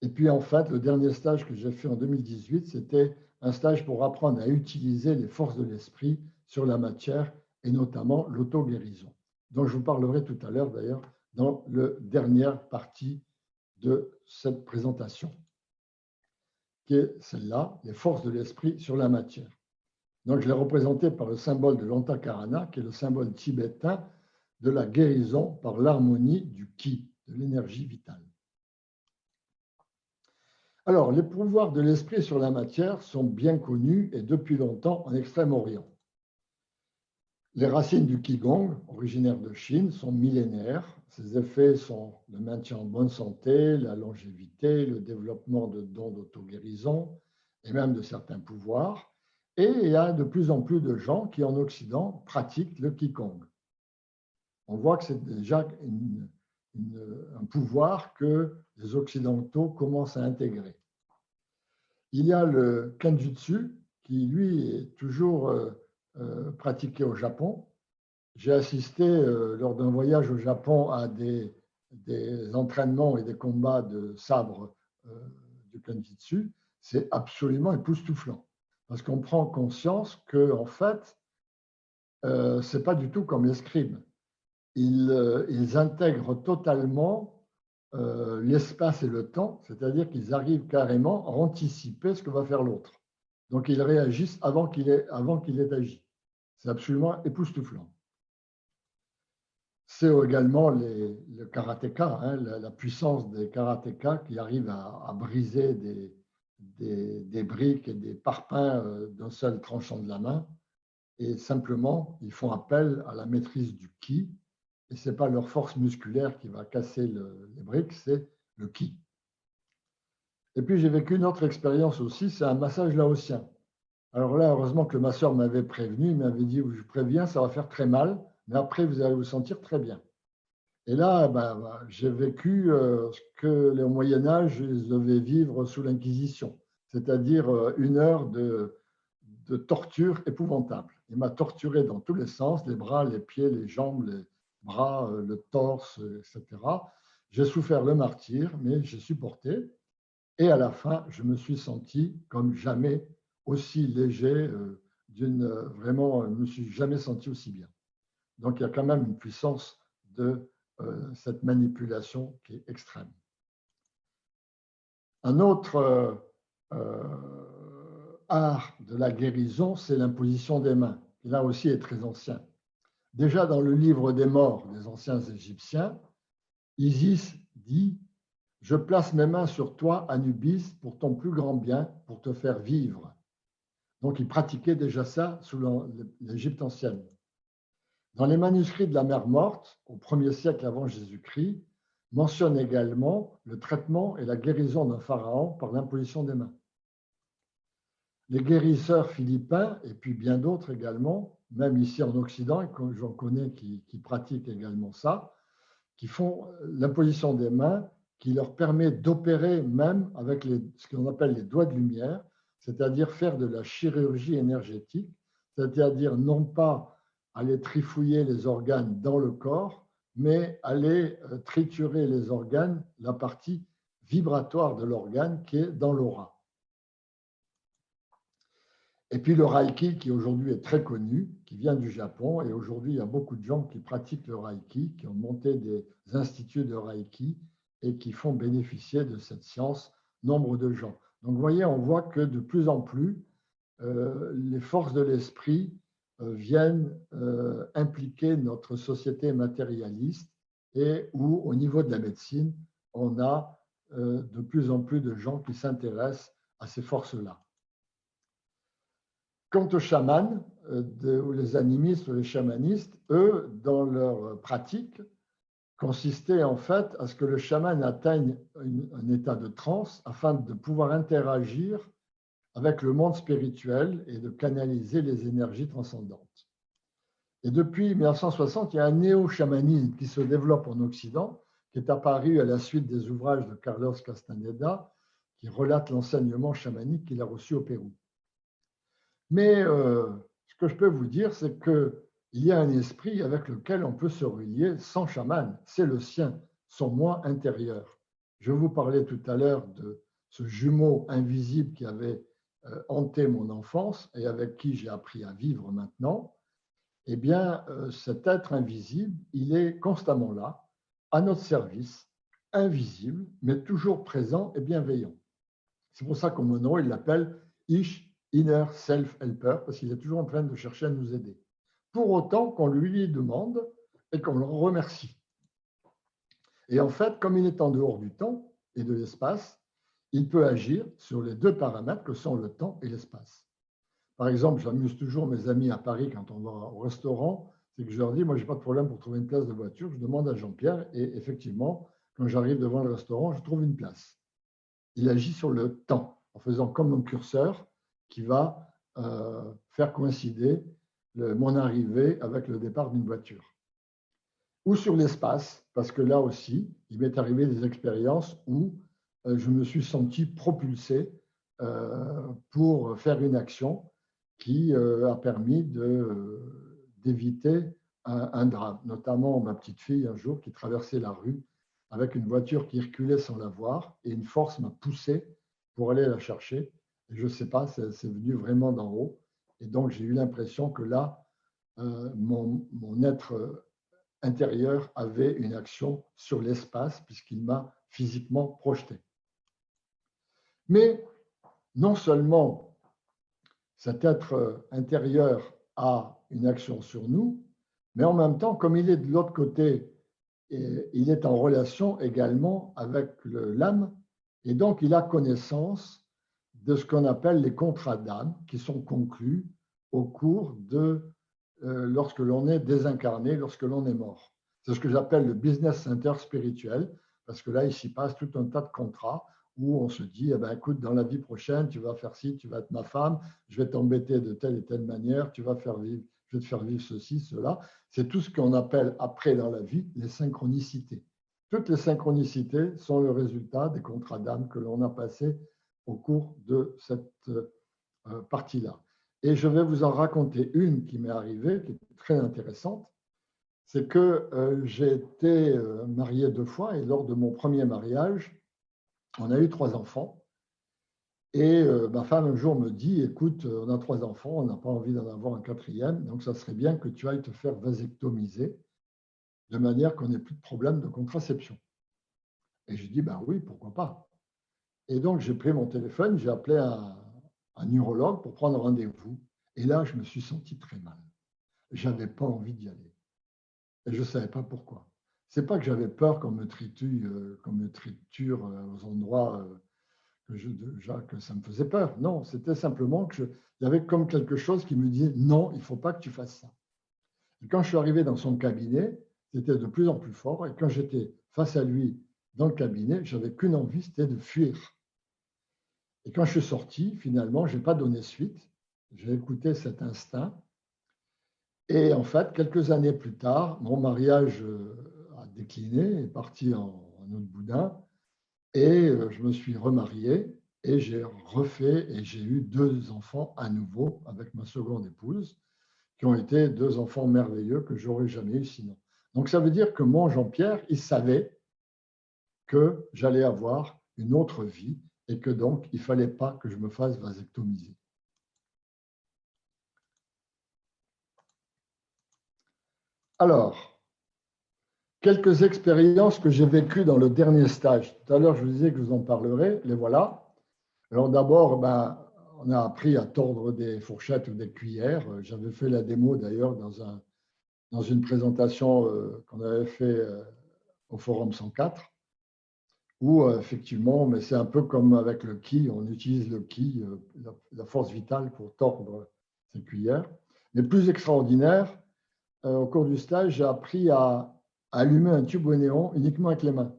Et puis en fait, le dernier stage que j'ai fait en 2018, c'était un stage pour apprendre à utiliser les forces de l'esprit sur la matière et notamment l'auto-guérison, dont je vous parlerai tout à l'heure d'ailleurs dans la dernière partie de cette présentation, qui est celle-là, les forces de l'esprit sur la matière. Donc je l'ai représenté par le symbole de l'Antakarana, qui est le symbole tibétain de la guérison par l'harmonie du ki, de l'énergie vitale. Alors, les pouvoirs de l'esprit sur la matière sont bien connus et depuis longtemps en Extrême-Orient. Les racines du Qigong, originaires de Chine, sont millénaires. Ses effets sont le maintien en bonne santé, la longévité, le développement de dons d'auto-guérison et même de certains pouvoirs. Et il y a de plus en plus de gens qui, en Occident, pratiquent le Qigong. On voit que c'est déjà un pouvoir que les Occidentaux commencent à intégrer. Il y a le Kenjutsu, qui lui est toujours pratiqué au Japon. J'ai assisté lors d'un voyage au Japon à des entraînements et des combats de sabre du Kenjutsu. C'est absolument époustouflant, parce qu'on prend conscience que en fait, ce n'est pas du tout comme l'escrime. Ils intègrent totalement l'espace et le temps, c'est-à-dire qu'ils arrivent carrément à anticiper ce que va faire l'autre. Donc, ils réagissent avant qu'il ait agi. C'est absolument époustouflant. C'est également le karatéka, hein, la puissance des karatékas qui arrivent à briser des briques et des parpaings d'un seul tranchant de la main. Et simplement, ils font appel à la maîtrise du ki. Et ce n'est pas leur force musculaire qui va casser les briques, c'est le ki. Et puis, j'ai vécu une autre expérience aussi, c'est un massage laotien. Alors là, heureusement que le masseur m'avait prévenu, il m'avait dit, je préviens, ça va faire très mal, mais après, vous allez vous sentir très bien. Et là, j'ai vécu ce que au Moyen-Âge, ils devaient vivre sous l'Inquisition, c'est-à-dire 1 heure de torture épouvantable. Il m'a torturé dans tous les sens, les bras, les pieds, les jambes, les bras, le torse, etc. J'ai souffert le martyre, mais j'ai supporté. Et à la fin, je me suis senti comme jamais aussi léger, vraiment, je ne me suis jamais senti aussi bien. Donc, il y a quand même une puissance de cette manipulation qui est extrême. Un autre art de la guérison, c'est l'imposition des mains, qui là aussi est très ancien. Déjà dans le livre des morts des anciens Égyptiens, Isis dit « Je place mes mains sur toi, Anubis, pour ton plus grand bien, pour te faire vivre. » Donc, ils pratiquaient déjà ça sous l'Égypte ancienne. Dans les manuscrits de la mer Morte, au 1er siècle avant Jésus-Christ, mentionne également le traitement et la guérison d'un pharaon par l'imposition des mains. Les guérisseurs philippins, et puis bien d'autres également, même ici en Occident, et j'en connais qui pratiquent également ça, qui font l'imposition des mains, qui leur permet d'opérer même avec ce qu'on appelle les doigts de lumière, c'est-à-dire faire de la chirurgie énergétique, c'est-à-dire non pas aller trifouiller les organes dans le corps, mais aller triturer les organes, la partie vibratoire de l'organe qui est dans l'aura. Et puis le Reiki, qui aujourd'hui est très connu, qui vient du Japon, et aujourd'hui il y a beaucoup de gens qui pratiquent le Reiki, qui ont monté des instituts de Reiki et qui font bénéficier de cette science nombre de gens. Donc vous voyez, on voit que de plus en plus, les forces de l'esprit viennent impliquer notre société matérialiste et où, au niveau de la médecine, on a de plus en plus de gens qui s'intéressent à ces forces-là. Quant aux chamans, ou les animistes ou les chamanistes, eux, dans leur pratique, consistaient en fait à ce que le chaman atteigne un état de transe afin de pouvoir interagir avec le monde spirituel et de canaliser les énergies transcendantes. Et depuis 1960, il y a un néo-chamanisme qui se développe en Occident, qui est apparu à la suite des ouvrages de Carlos Castaneda, qui relate l'enseignement chamanique qu'il a reçu au Pérou. Mais ce que je peux vous dire, c'est qu'il y a un esprit avec lequel on peut se relier sans chaman. C'est le sien, son moi intérieur. Je vous parlais tout à l'heure de ce jumeau invisible qui avait hanté mon enfance et avec qui j'ai appris à vivre maintenant. Eh bien, cet être invisible, il est constamment là, à notre service, invisible, mais toujours présent et bienveillant. C'est pour ça qu'au Monroe, il l'appelle Ish Inner Self-Helper, parce qu'il est toujours en train de chercher à nous aider. Pour autant qu'on lui demande et qu'on le remercie. Et en fait, comme il est en dehors du temps et de l'espace, il peut agir sur les deux paramètres que sont le temps et l'espace. Par exemple, j'amuse toujours mes amis à Paris quand on va au restaurant, c'est que je leur dis, moi, je n'ai pas de problème pour trouver une place de voiture, je demande à Jean-Pierre, et effectivement, quand j'arrive devant le restaurant, je trouve une place. Il agit sur le temps, en faisant comme un curseur qui va faire coïncider mon arrivée avec le départ d'une voiture. Ou sur l'espace, parce que là aussi, il m'est arrivé des expériences où je me suis senti propulsé pour faire une action qui a permis d'éviter un drame. Notamment ma petite fille, un jour, qui traversait la rue avec une voiture qui reculait sans la voir, et une force m'a poussé pour aller la chercher. Et je ne sais pas, c'est venu vraiment d'en haut. Et donc, j'ai eu l'impression que là, mon être intérieur avait une action sur l'espace, puisqu'il m'a physiquement projeté. Mais non seulement cet être intérieur a une action sur nous, mais en même temps, comme il est de l'autre côté, il est en relation également avec l'âme, et donc il a connaissance de ce qu'on appelle les contrats d'âme qui sont conclus au cours de lorsque l'on est désincarné, lorsque l'on est mort. C'est ce que j'appelle le business center spirituel, parce que là, il s'y passe tout un tas de contrats où on se dit, eh ben, écoute, dans la vie prochaine, tu vas faire ci, tu vas être ma femme, je vais t'embêter de telle et telle manière, tu vas faire vivre, je vais te faire vivre ceci, cela. C'est tout ce qu'on appelle après dans la vie les synchronicités. Toutes les synchronicités sont le résultat des contrats d'âme que l'on a passés au cours de cette partie-là. Et je vais vous en raconter une qui m'est arrivée, qui est très intéressante. C'est que j'ai été marié 2 fois et lors de mon premier mariage, on a eu 3 enfants. Et ma femme un jour me dit, écoute, on a 3 enfants, on n'a pas envie d'en avoir un 4e, donc ça serait bien que tu ailles te faire vasectomiser de manière qu'on n'ait plus de problème de contraception. Et j'ai dit, ben oui, pourquoi pas. Et donc j'ai pris mon téléphone, j'ai appelé un urologue pour prendre rendez-vous. Et là, je me suis senti très mal. Je n'avais pas envie d'y aller. Et je ne savais pas pourquoi. Ce n'est pas que j'avais peur qu'on me triture aux endroits que ça me faisait peur. Non, c'était simplement qu'il y avait comme quelque chose qui me disait non, il ne faut pas que tu fasses ça. Et quand je suis arrivé dans son cabinet, c'était de plus en plus fort. Et quand j'étais face à lui dans le cabinet, j'avais qu'une envie, c'était de fuir. Et quand je suis sorti, finalement, je n'ai pas donné suite. J'ai écouté cet instinct. Et en fait, quelques années plus tard, mon mariage a décliné, est parti en eau de boudin. Et je me suis remarié et j'ai refait et j'ai eu 2 enfants à nouveau avec ma seconde épouse, qui ont été 2 enfants merveilleux que j'aurais jamais eu sinon. Donc ça veut dire que mon Jean-Pierre, il savait que j'allais avoir une autre vie et que donc il ne fallait pas que je me fasse vasectomiser. Alors, quelques expériences que j'ai vécues dans le dernier stage. Tout à l'heure, je vous disais que je vous en parlerai, les voilà. Alors d'abord, on a appris à tordre des fourchettes ou des cuillères. J'avais fait la démo d'ailleurs dans une présentation qu'on avait fait au Forum 104, où effectivement, mais c'est un peu comme avec le ki, on utilise le ki, la force vitale pour tordre ces cuillères. Mais plus extraordinaire, au cours du stage, j'ai appris à allumer un tube au néon uniquement avec les mains.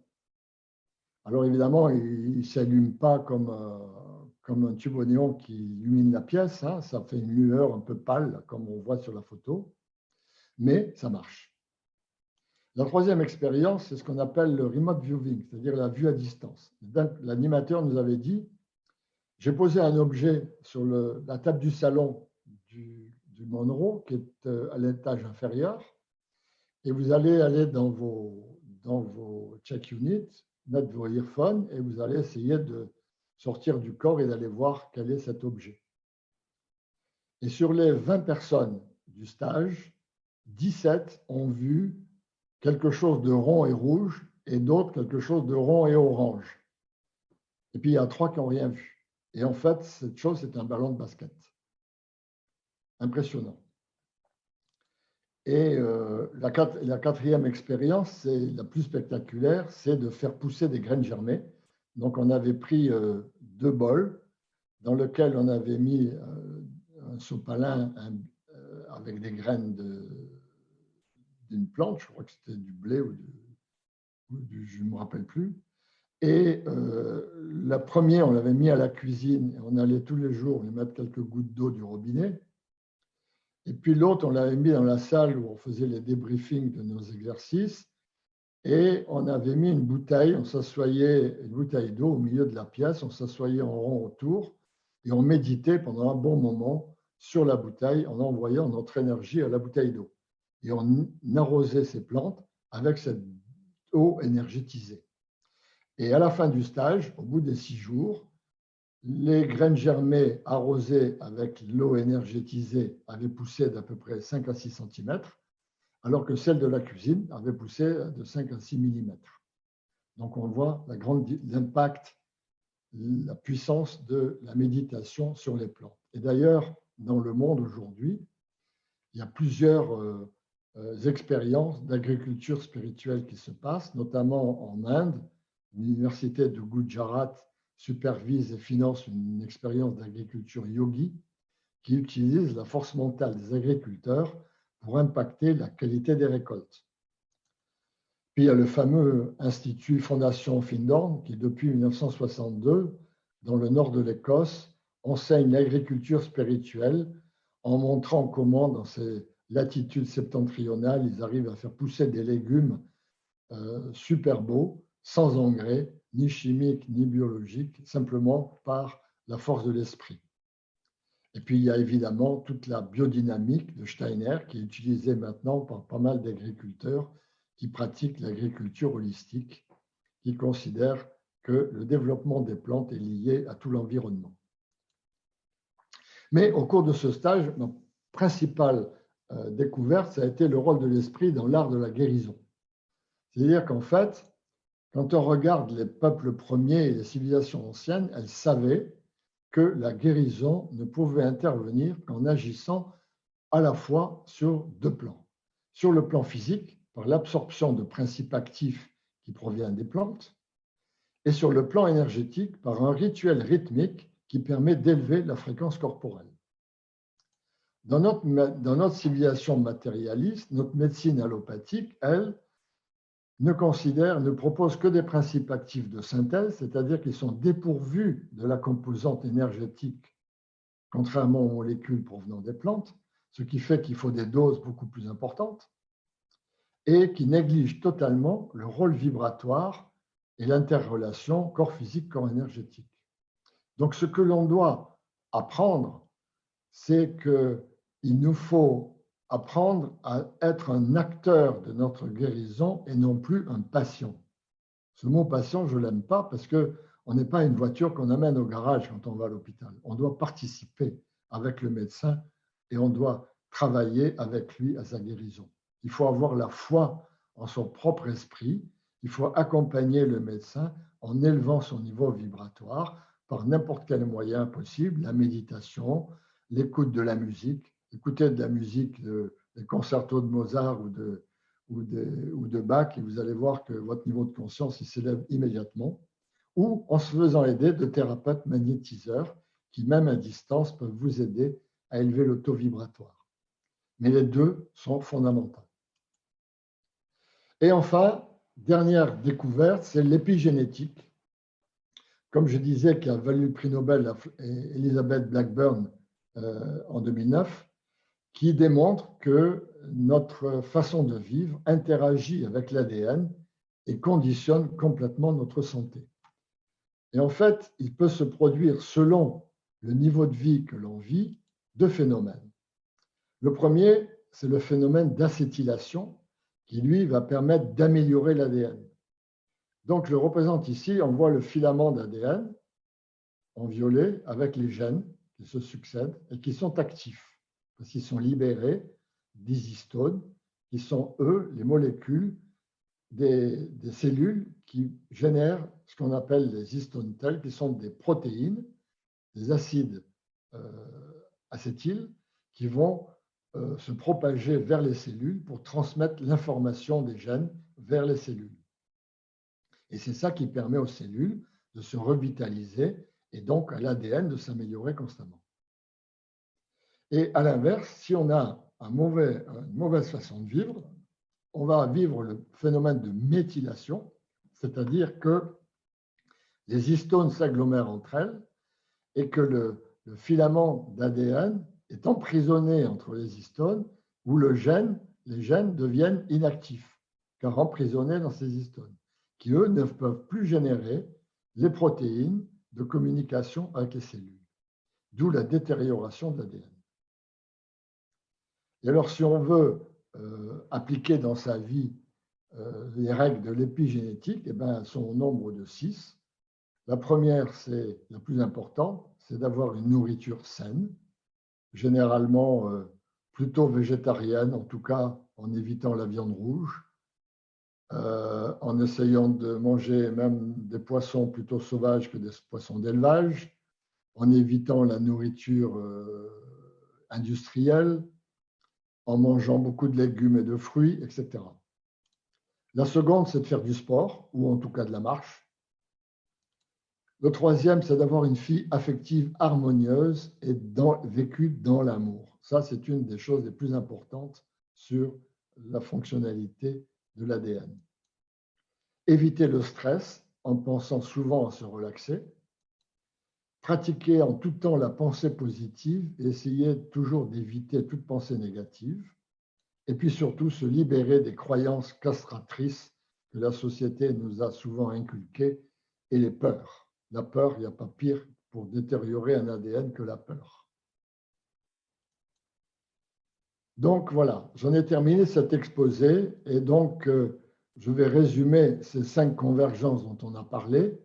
Alors évidemment, il ne s'allume pas comme un tube au néon qui illumine la pièce, hein. Ça fait une lueur un peu pâle, comme on voit sur la photo, mais ça marche. La troisième expérience, c'est ce qu'on appelle le remote viewing, c'est-à-dire la vue à distance. L'animateur nous avait dit, j'ai posé un objet sur la table du salon du Monroe, qui est à l'étage inférieur, et vous allez aller dans vos check units, mettre vos earphones, et vous allez essayer de sortir du corps et d'aller voir quel est cet objet. Et sur les 20 personnes du stage, 17 ont vu quelque chose de rond et rouge et d'autres quelque chose de rond et orange. Et puis il y a 3 qui n'ont rien vu. Et en fait, cette chose, c'est un ballon de basket. Impressionnant. Et la quatrième expérience, c'est la plus spectaculaire, c'est de faire pousser des graines germées. Donc on avait pris 2 bols dans lesquels on avait mis un sopalin avec des graines d'une plante, je crois que c'était du blé ou je ne me rappelle plus. Et la première, on l'avait mis à la cuisine et on allait tous les jours lui mettre quelques gouttes d'eau du robinet. Et puis l'autre, on l'avait mis dans la salle où on faisait les débriefings de nos exercices. Et on avait mis une bouteille, on s'assoyait, une bouteille d'eau au milieu de la pièce, on s'assoyait en rond autour et on méditait pendant un bon moment sur la bouteille en envoyant notre énergie à la bouteille d'eau. Et on arrosait ces plantes avec cette eau énergétisée. Et à la fin du stage, au bout des 6 jours, les graines germées arrosées avec l'eau énergétisée avaient poussé d'à peu près 5 à 6 cm, alors que celles de la cuisine avaient poussé de 5 à 6 mm. Donc on voit l'impact, la puissance de la méditation sur les plantes. Et d'ailleurs, dans le monde aujourd'hui, il y a plusieurs expériences d'agriculture spirituelle qui se passent, notamment en Inde. L'université de Gujarat supervise et finance une expérience d'agriculture yogi qui utilise la force mentale des agriculteurs pour impacter la qualité des récoltes. Puis il y a le fameux institut Fondation Findhorn qui, depuis 1962, dans le nord de l'Écosse, enseigne l'agriculture spirituelle en montrant comment, dans ces latitudes septentrionales, ils arrivent à faire pousser des légumes super beaux, sans engrais, ni chimiques, ni biologiques, simplement par la force de l'esprit. Et puis, il y a évidemment toute la biodynamique de Steiner qui est utilisée maintenant par pas mal d'agriculteurs qui pratiquent l'agriculture holistique, qui considèrent que le développement des plantes est lié à tout l'environnement. Mais au cours de ce stage, ma principale découverte, ça a été le rôle de l'esprit dans l'art de la guérison. C'est-à-dire qu'en fait, quand on regarde les peuples premiers et les civilisations anciennes, elles savaient que la guérison ne pouvait intervenir qu'en agissant à la fois sur 2 plans. Sur le plan physique, par l'absorption de principes actifs qui proviennent des plantes, et sur le plan énergétique, par un rituel rythmique qui permet d'élever la fréquence corporelle. Dans notre civilisation matérialiste, notre médecine allopathique, elle, ne proposent que des principes actifs de synthèse, c'est-à-dire qu'ils sont dépourvus de la composante énergétique, contrairement aux molécules provenant des plantes, ce qui fait qu'il faut des doses beaucoup plus importantes, et qui négligent totalement le rôle vibratoire et l'interrelation corps physique, corps énergétique. Donc, ce que l'on doit apprendre, c'est qu'il nous faut apprendre à être un acteur de notre guérison et non plus un patient. Ce mot patient, je ne l'aime pas parce qu'on n'est pas une voiture qu'on amène au garage quand on va à l'hôpital. On doit participer avec le médecin et on doit travailler avec lui à sa guérison. Il faut avoir la foi en son propre esprit. Il faut accompagner le médecin en élevant son niveau vibratoire par n'importe quel moyen possible, la méditation, l'écoute de la musique. Écoutez de la musique, des concertos de Mozart ou de Bach, et vous allez voir que votre niveau de conscience s'élève immédiatement, ou en se faisant aider de thérapeutes magnétiseurs qui, même à distance, peuvent vous aider à élever le taux vibratoire. Mais les deux sont fondamentaux. Et enfin, dernière découverte, c'est l'épigénétique. Comme je disais, qui a valu le prix Nobel à Elizabeth Blackburn en 2009, qui démontre que notre façon de vivre interagit avec l'ADN et conditionne complètement notre santé. Et en fait, il peut se produire, selon le niveau de vie que l'on vit, deux phénomènes. Le premier, c'est le phénomène d'acétylation, qui, lui, va permettre d'améliorer l'ADN. Donc, je représente ici, on voit le filament d'ADN en violet avec les gènes qui se succèdent et qui sont actifs, parce qu'ils sont libérés des histones, qui sont, eux, les molécules des cellules qui génèrent ce qu'on appelle les histones telles, qui sont des protéines, des acides acétyles, qui vont se propager vers les cellules pour transmettre l'information des gènes vers les cellules. Et c'est ça qui permet aux cellules de se revitaliser et donc à l'ADN de s'améliorer constamment. Et à l'inverse, si on a une mauvaise façon de vivre, on va vivre le phénomène de méthylation, c'est-à-dire que les histones s'agglomèrent entre elles et que le filament d'ADN est emprisonné entre les histones où les gènes deviennent inactifs, car emprisonnés dans ces histones, qui, eux, ne peuvent plus générer les protéines de communication avec les cellules, d'où la détérioration de l'ADN. Et alors, si on veut appliquer dans sa vie les règles de l'épigénétique, eh bien, elles sont au nombre de 6. La première, c'est la plus importante, c'est d'avoir une nourriture saine, généralement plutôt végétarienne, en tout cas en évitant la viande rouge, en essayant de manger même des poissons plutôt sauvages que des poissons d'élevage, en évitant la nourriture industrielle, en mangeant beaucoup de légumes et de fruits, etc. La seconde, c'est de faire du sport, ou en tout cas de la marche. Le troisième, c'est d'avoir une vie affective harmonieuse et vécue dans l'amour. Ça, c'est une des choses les plus importantes sur la fonctionnalité de l'ADN. Éviter le stress en pensant souvent à se relaxer. Pratiquer en tout temps la pensée positive et essayer toujours d'éviter toute pensée négative. Et puis surtout, se libérer des croyances castratrices que la société nous a souvent inculquées et les peurs. La peur, il n'y a pas pire pour détériorer un ADN que la peur. Donc voilà, j'en ai terminé cet exposé et donc je vais résumer ces 5 convergences dont on a parlé.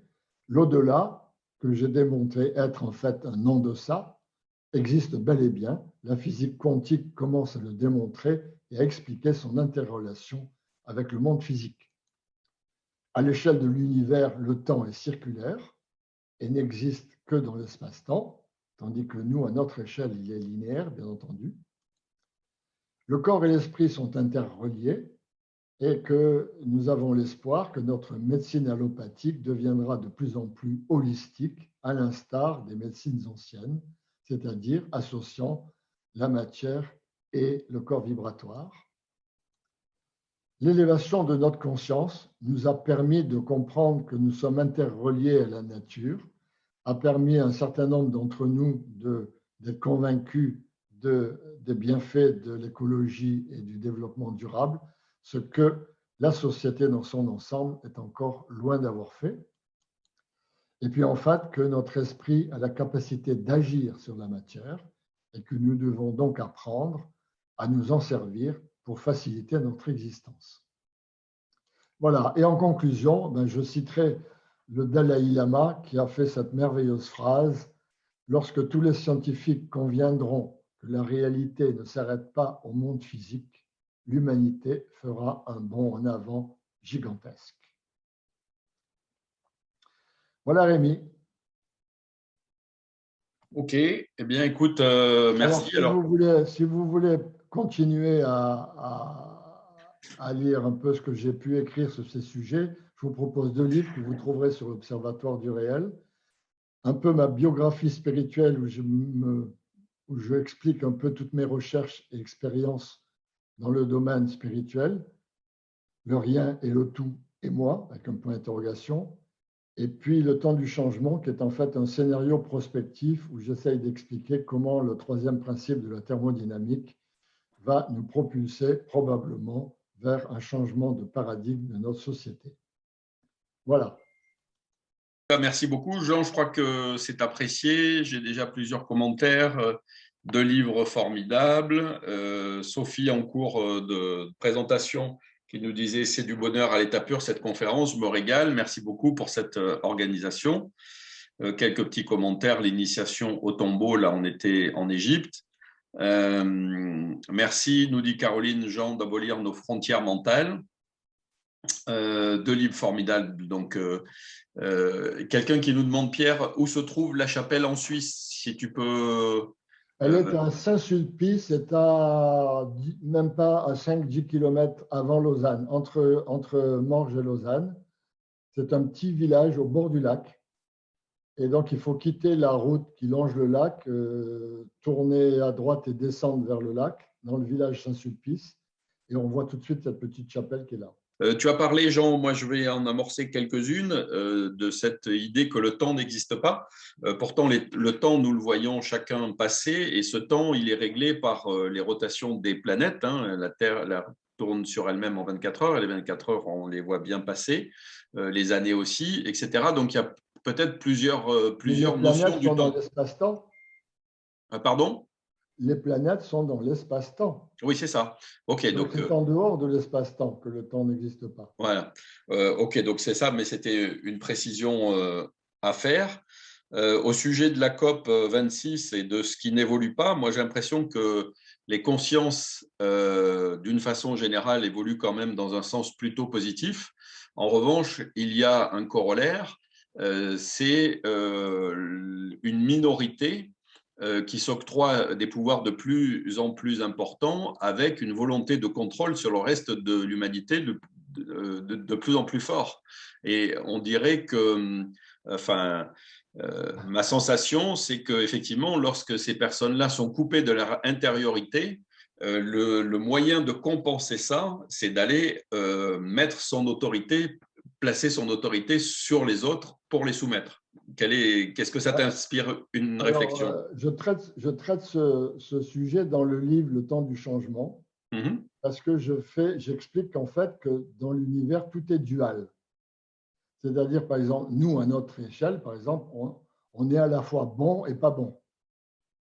L'au-delà, que j'ai démontré être en fait un en-deçà, existe bel et bien. La physique quantique commence à le démontrer et à expliquer son interrelation avec le monde physique. À l'échelle de l'univers, le temps est circulaire et n'existe que dans l'espace-temps, tandis que nous, à notre échelle, il est linéaire, bien entendu. Le corps et l'esprit sont interreliés et que nous avons l'espoir que notre médecine allopathique deviendra de plus en plus holistique, à l'instar des médecines anciennes, c'est-à-dire associant la matière et le corps vibratoire. L'élévation de notre conscience nous a permis de comprendre que nous sommes interreliés à la nature, a permis à un certain nombre d'entre nous d'être convaincus des bienfaits de l'écologie et du développement durable, ce que la société dans son ensemble est encore loin d'avoir fait. Et puis en fait que notre esprit a la capacité d'agir sur la matière et que nous devons donc apprendre à nous en servir pour faciliter notre existence. Voilà, et en conclusion, je citerai le Dalai Lama qui a fait cette merveilleuse phrase: lorsque tous les scientifiques conviendront que la réalité ne s'arrête pas au monde physique, l'humanité fera un bond en avant gigantesque. Voilà, Rémi. Ok, eh bien écoute, merci. Si vous voulez continuer à lire un peu ce que j'ai pu écrire sur ces sujets, je vous propose 2 livres que vous trouverez sur l'Observatoire du réel. Un peu ma biographie spirituelle où je explique un peu toutes mes recherches et expériences dans le domaine spirituel, le rien et le tout et moi, avec un point d'interrogation. Et puis le temps du changement, qui est en fait un scénario prospectif où j'essaye d'expliquer comment le 3e principe de la thermodynamique va nous propulser probablement vers un changement de paradigme de notre société. Voilà. Merci beaucoup, Jean. Je crois que c'est apprécié. J'ai déjà plusieurs commentaires, 2 livres formidables. Sophie, en cours de présentation, qui nous disait: c'est du bonheur à l'état pur, cette conférence, je me régale. Merci beaucoup pour cette organisation. Quelques petits commentaires. L'initiation au tombeau, là, on était en Égypte. Merci, nous dit Caroline, Jean, d'abolir nos frontières mentales. 2 livres formidables. Donc, quelqu'un qui nous demande, Pierre, où se trouve la chapelle en Suisse, si tu peux. Elle est à Saint-Sulpice, c'est même pas à 5-10 km avant Lausanne, entre Morges et Lausanne. C'est un petit village au bord du lac. Et donc, il faut quitter la route qui longe le lac, tourner à droite et descendre vers le lac, dans le village Saint-Sulpice. Et on voit tout de suite cette petite chapelle qui est là. Tu as parlé, Jean, moi je vais en amorcer quelques-unes, de cette idée que le temps n'existe pas. Pourtant, le temps, nous le voyons chacun passer, et ce temps, il est réglé par les rotations des planètes. La Terre tourne sur elle-même en 24 heures, et les 24 heures, on les voit bien passer, les années aussi, etc. Donc, il y a peut-être plusieurs notions du temps. Dans l'espace-temps. Pardon ? Les planètes sont dans l'espace-temps. Oui, c'est ça. Ok, donc c'est en dehors de l'espace-temps que le temps n'existe pas. Voilà. Ok, donc c'est ça, mais c'était une précision à faire. Au sujet de la COP 26 et de ce qui n'évolue pas, moi j'ai l'impression que les consciences, d'une façon générale, évoluent quand même dans un sens plutôt positif. En revanche, il y a un corollaire, c'est une minorité qui s'octroie des pouvoirs de plus en plus importants, avec une volonté de contrôle sur le reste de l'humanité de plus en plus fort. Et on dirait que, ma sensation, c'est qu'effectivement, lorsque ces personnes-là sont coupées de leur intériorité, le moyen de compenser ça, c'est d'aller mettre son autorité, placer son autorité sur les autres pour les soumettre. Qu'est-ce que ça t'inspire une réflexion? Je traite ce sujet dans le livre Le temps du changement, parce que j'explique qu'en fait, que dans l'univers, tout est dual. C'est-à-dire, par exemple, nous, à notre échelle, par exemple, on est à la fois bon et pas bon.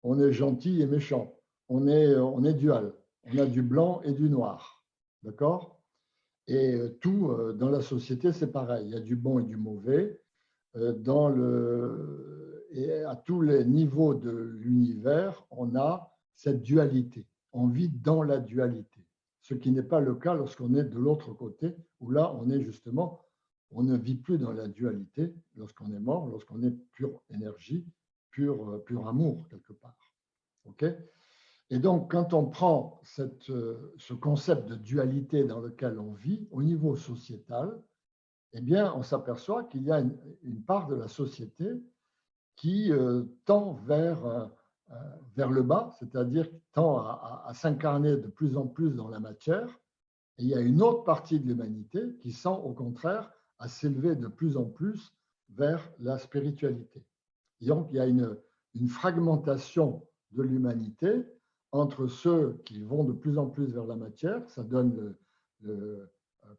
On est gentil et méchant. On est dual. On a du blanc et du noir. D'accord? Et tout, dans la société, c'est pareil. Il y a du bon et du mauvais. Et à tous les niveaux de l'univers, on a cette dualité. On vit dans la dualité. Ce qui n'est pas le cas lorsqu'on est de l'autre côté, où là, on est justement, on ne vit plus dans la dualité lorsqu'on est mort, lorsqu'on est pure énergie, pur amour, quelque part. OK ? Et donc, quand on prend ce concept de dualité dans lequel on vit, au niveau sociétal, eh bien, on s'aperçoit qu'il y a une part de la société qui tend vers le bas, c'est-à-dire qui tend à s'incarner de plus en plus dans la matière, Et il y a une autre partie de l'humanité qui sent au contraire à s'élever de plus en plus vers la spiritualité. Et donc, il y a une fragmentation de l'humanité entre ceux qui vont de plus en plus vers la matière, ça donne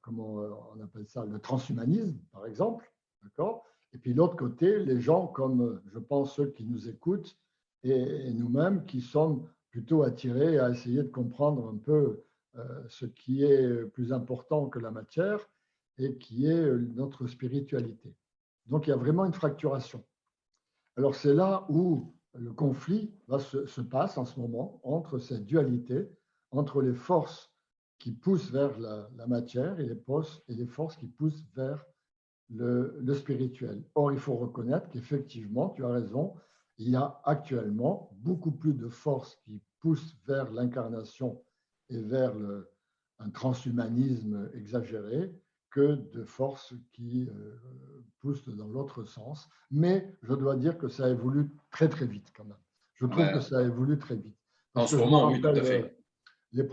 comment on appelle ça, le transhumanisme, par exemple, d'accord? Et puis l'autre côté, les gens comme, je pense, ceux qui nous écoutent et nous-mêmes, qui sommes plutôt attirés à essayer de comprendre un peu ce qui est plus important que la matière et qui est notre spiritualité. Donc, il y a vraiment une fracturation. Alors, c'est là où le conflit se passe en ce moment entre cette dualité, entre les forces qui poussent vers la matière et les forces qui poussent vers le spirituel. Or, il faut reconnaître qu'effectivement, tu as raison, il y a actuellement beaucoup plus de forces qui poussent vers l'incarnation et vers un transhumanisme exagéré que de forces qui poussent dans l'autre sens. Mais je dois dire que ça évolue très, très vite quand même. Je trouve que ça évolue très vite. En Parce ce que je me moment, oui, tout à rappelle fait. les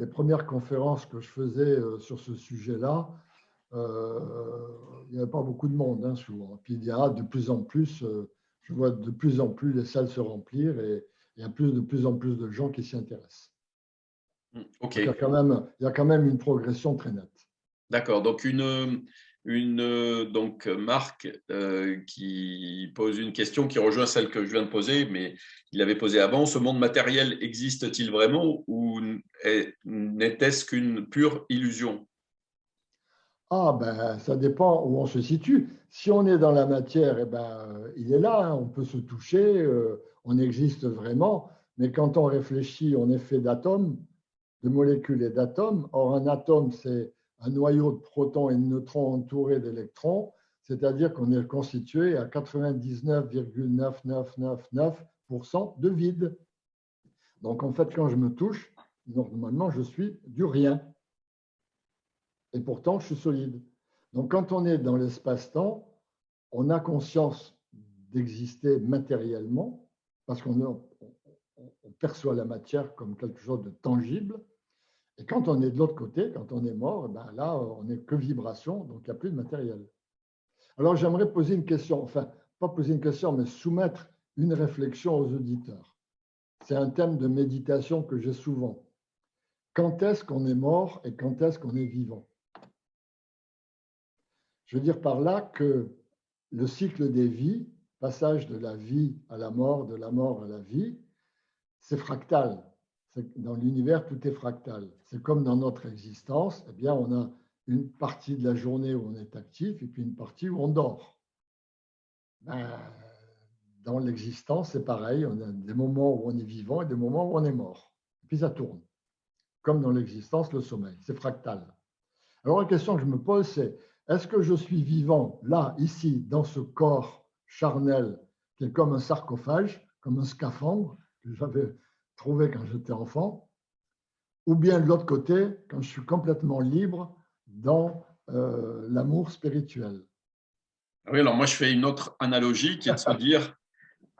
premières conférences que je faisais sur ce sujet-là, il n'y avait pas beaucoup de monde, hein, souvent. Puis il y a de plus en plus, je vois de plus en plus les salles se remplir et il y a de plus en plus de gens qui s'y intéressent. OK. Donc il y a quand même une progression très nette. D'accord. Donc, donc Marc qui pose une question qui rejoint celle que je viens de poser, mais il avait posé avant. Ce monde matériel existe-t-il vraiment ou n'était-ce qu'une pure illusion? Ah, ben, ça dépend où on se situe. Si on est dans la matière, eh ben, il est là, hein, on peut se toucher, on existe vraiment. Mais quand on réfléchit, on est fait d'atomes, de molécules et d'atomes. Or, un atome, c'est un noyau de protons et de neutrons entouré d'électrons, c'est-à-dire qu'on est constitué à 99,9999% de vide. Donc, en fait, quand je me touche, normalement, je suis du rien. Et pourtant, je suis solide. Donc, quand on est dans l'espace-temps, on a conscience d'exister matériellement, parce qu'on perçoit la matière comme quelque chose de tangible. Et quand on est de l'autre côté, quand on est mort, ben là, on n'est que vibration, donc il n'y a plus de matériel. Alors, j'aimerais poser une question, enfin, pas poser une question, mais soumettre une réflexion aux auditeurs. C'est un thème de méditation que j'ai souvent. Quand est-ce qu'on est mort et quand est-ce qu'on est vivant? Je veux dire par là que le cycle des vies, passage de la vie à la mort, de la mort à la vie, c'est fractal. Dans l'univers, tout est fractal. C'est comme dans notre existence, eh bien, on a une partie de la journée où on est actif et puis une partie où on dort. Ben, dans l'existence, c'est pareil. On a des moments où on est vivant et des moments où on est mort. Et puis ça tourne. Comme dans l'existence, le sommeil. C'est fractal. Alors la question que je me pose, c'est est-ce que je suis vivant là, ici, dans ce corps charnel qui est comme un sarcophage, comme un scaphandre que j'avais trouvé quand j'étais enfant, ou bien de l'autre côté, quand je suis complètement libre dans l'amour spirituel? Oui, alors moi, je fais une autre analogie qui est de se dire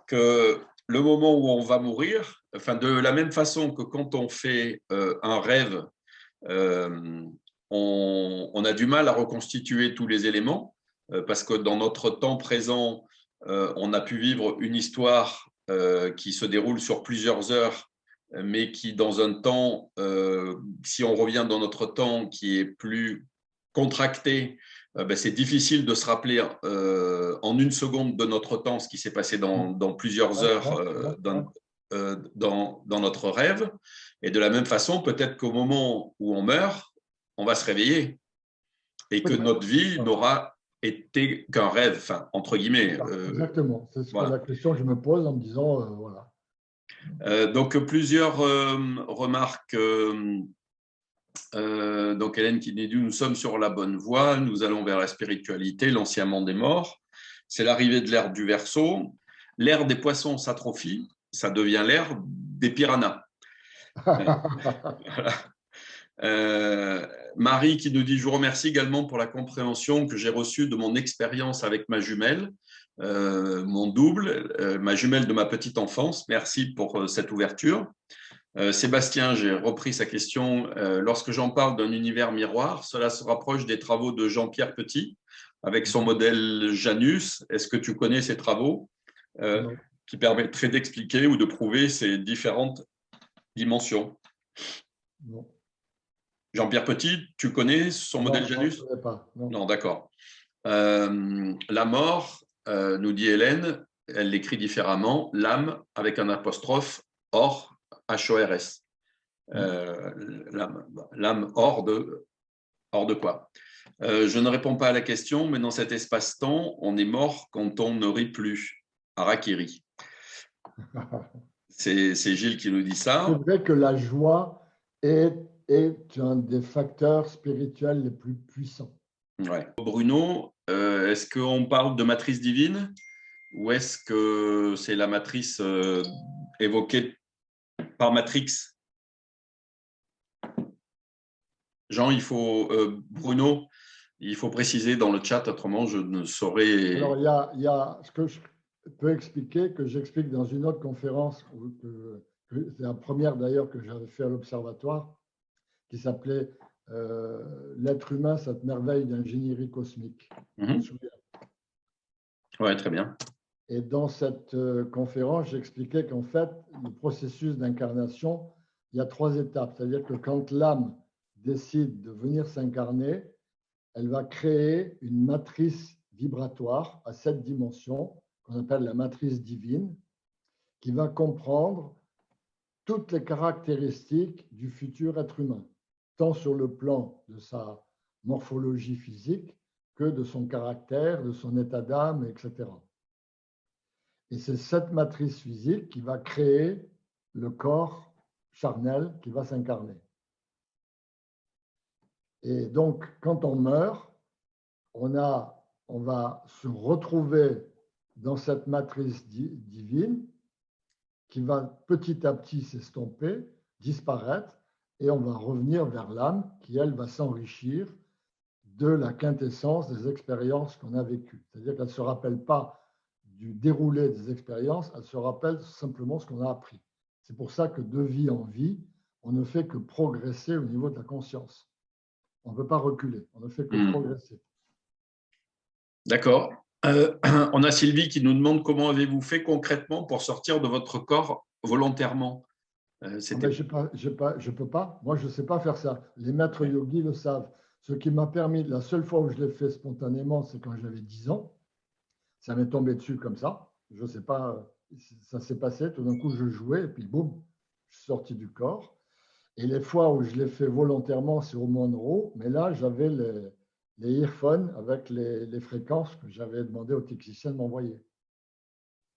que le moment où on va mourir, enfin, de la même façon que quand on fait un rêve, euh, on a du mal à reconstituer tous les éléments parce que dans notre temps présent, on a pu vivre une histoire qui se déroule sur plusieurs heures, mais qui, dans un temps, si on revient dans notre temps qui est plus contracté, ben, c'est difficile de se rappeler en une seconde de notre temps ce qui s'est passé dans plusieurs Ouais, heures ouais, ouais, ouais. dans notre rêve. Et de la même façon, peut-être qu'au moment où on meurt, on va se réveiller et que Peut-être. notre vie Voilà. n'aura été qu'un rêve, enfin, entre guillemets. Voilà, exactement. C'est la Voilà. question que je me pose en me disant, voilà. Donc, plusieurs remarques. Donc, Hélène qui dit nous sommes sur la bonne voie, nous allons vers la spiritualité, l'ancien monde est mort. C'est l'arrivée de l'ère du Verseau. L'ère des poissons s'atrophie, ça devient l'ère des piranhas. Voilà. Marie qui nous dit je vous remercie également pour la compréhension que j'ai reçue de mon expérience avec ma jumelle, mon double, ma jumelle de ma petite enfance. Merci pour cette ouverture. Sébastien, j'ai repris sa question. Lorsque j'en parle d'un univers miroir, cela se rapproche des travaux de Jean-Pierre Petit avec son modèle Janus. Est-ce que tu connais ces travaux Non, qui permettraient d'expliquer ou de prouver ces différentes dimensions? non, Jean-Pierre Petit, tu connais son modèle non, non, je Janus? ne connais pas. Non. Non, d'accord. La mort, nous dit Hélène, elle l'écrit différemment, l'âme avec un apostrophe, or, H-O-R-S. L'âme hors de quoi? Je ne réponds pas à la question, mais dans cet espace-temps, on est mort quand on ne rit plus. Harakiri. C'est Gilles qui nous dit C'est ça. vrai que la joie est un des facteurs spirituels les plus puissants. Ouais. Bruno, est-ce qu'on parle de matrice divine ou est-ce que c'est la matrice évoquée par Matrix? Jean, Bruno, il faut préciser dans le chat, autrement je ne saurais. Alors, il y a ce que je peux expliquer, que j'explique dans une autre conférence, c'est la première d'ailleurs que j'avais fait à l'Observatoire, qui s'appelait L'être humain, cette merveille d'ingénierie cosmique. Ouais, très bien. Et dans cette conférence, j'expliquais qu'en fait, le processus d'incarnation, il y a 3 étapes. C'est-à-dire que quand l'âme décide de venir s'incarner, elle va créer une matrice vibratoire à 7 dimensions, qu'on appelle la matrice divine, qui va comprendre toutes les caractéristiques du futur être humain, tant sur le plan de sa morphologie physique que de son caractère, de son état d'âme, etc. Et c'est cette matrice physique qui va créer le corps charnel qui va s'incarner. Et donc, quand on meurt, on va se retrouver dans cette matrice divine qui va petit à petit s'estomper, disparaître, et on va revenir vers l'âme qui, elle, va s'enrichir de la quintessence des expériences qu'on a vécues. C'est-à-dire qu'elle ne se rappelle pas du déroulé des expériences, elle se rappelle simplement ce qu'on a appris. C'est pour ça que de vie en vie, on ne fait que progresser au niveau de la conscience. On ne peut pas reculer, on ne fait que progresser. D'accord. On a Sylvie qui nous demande comment avez-vous fait concrètement pour sortir de votre corps volontairement? Je ne peux pas. Moi, je ne sais pas faire ça. Les maîtres yogis le savent. Ce qui m'a permis, la seule fois où je l'ai fait spontanément, c'est quand j'avais 10 ans. Ça m'est tombé dessus comme ça. Je ne sais pas, ça s'est passé. Tout d'un coup, je jouais et puis boum, je suis sorti du corps. Et les fois où je l'ai fait volontairement, c'est au Monroe. Mais là, j'avais les earphones avec les fréquences que j'avais demandé au technicien de m'envoyer.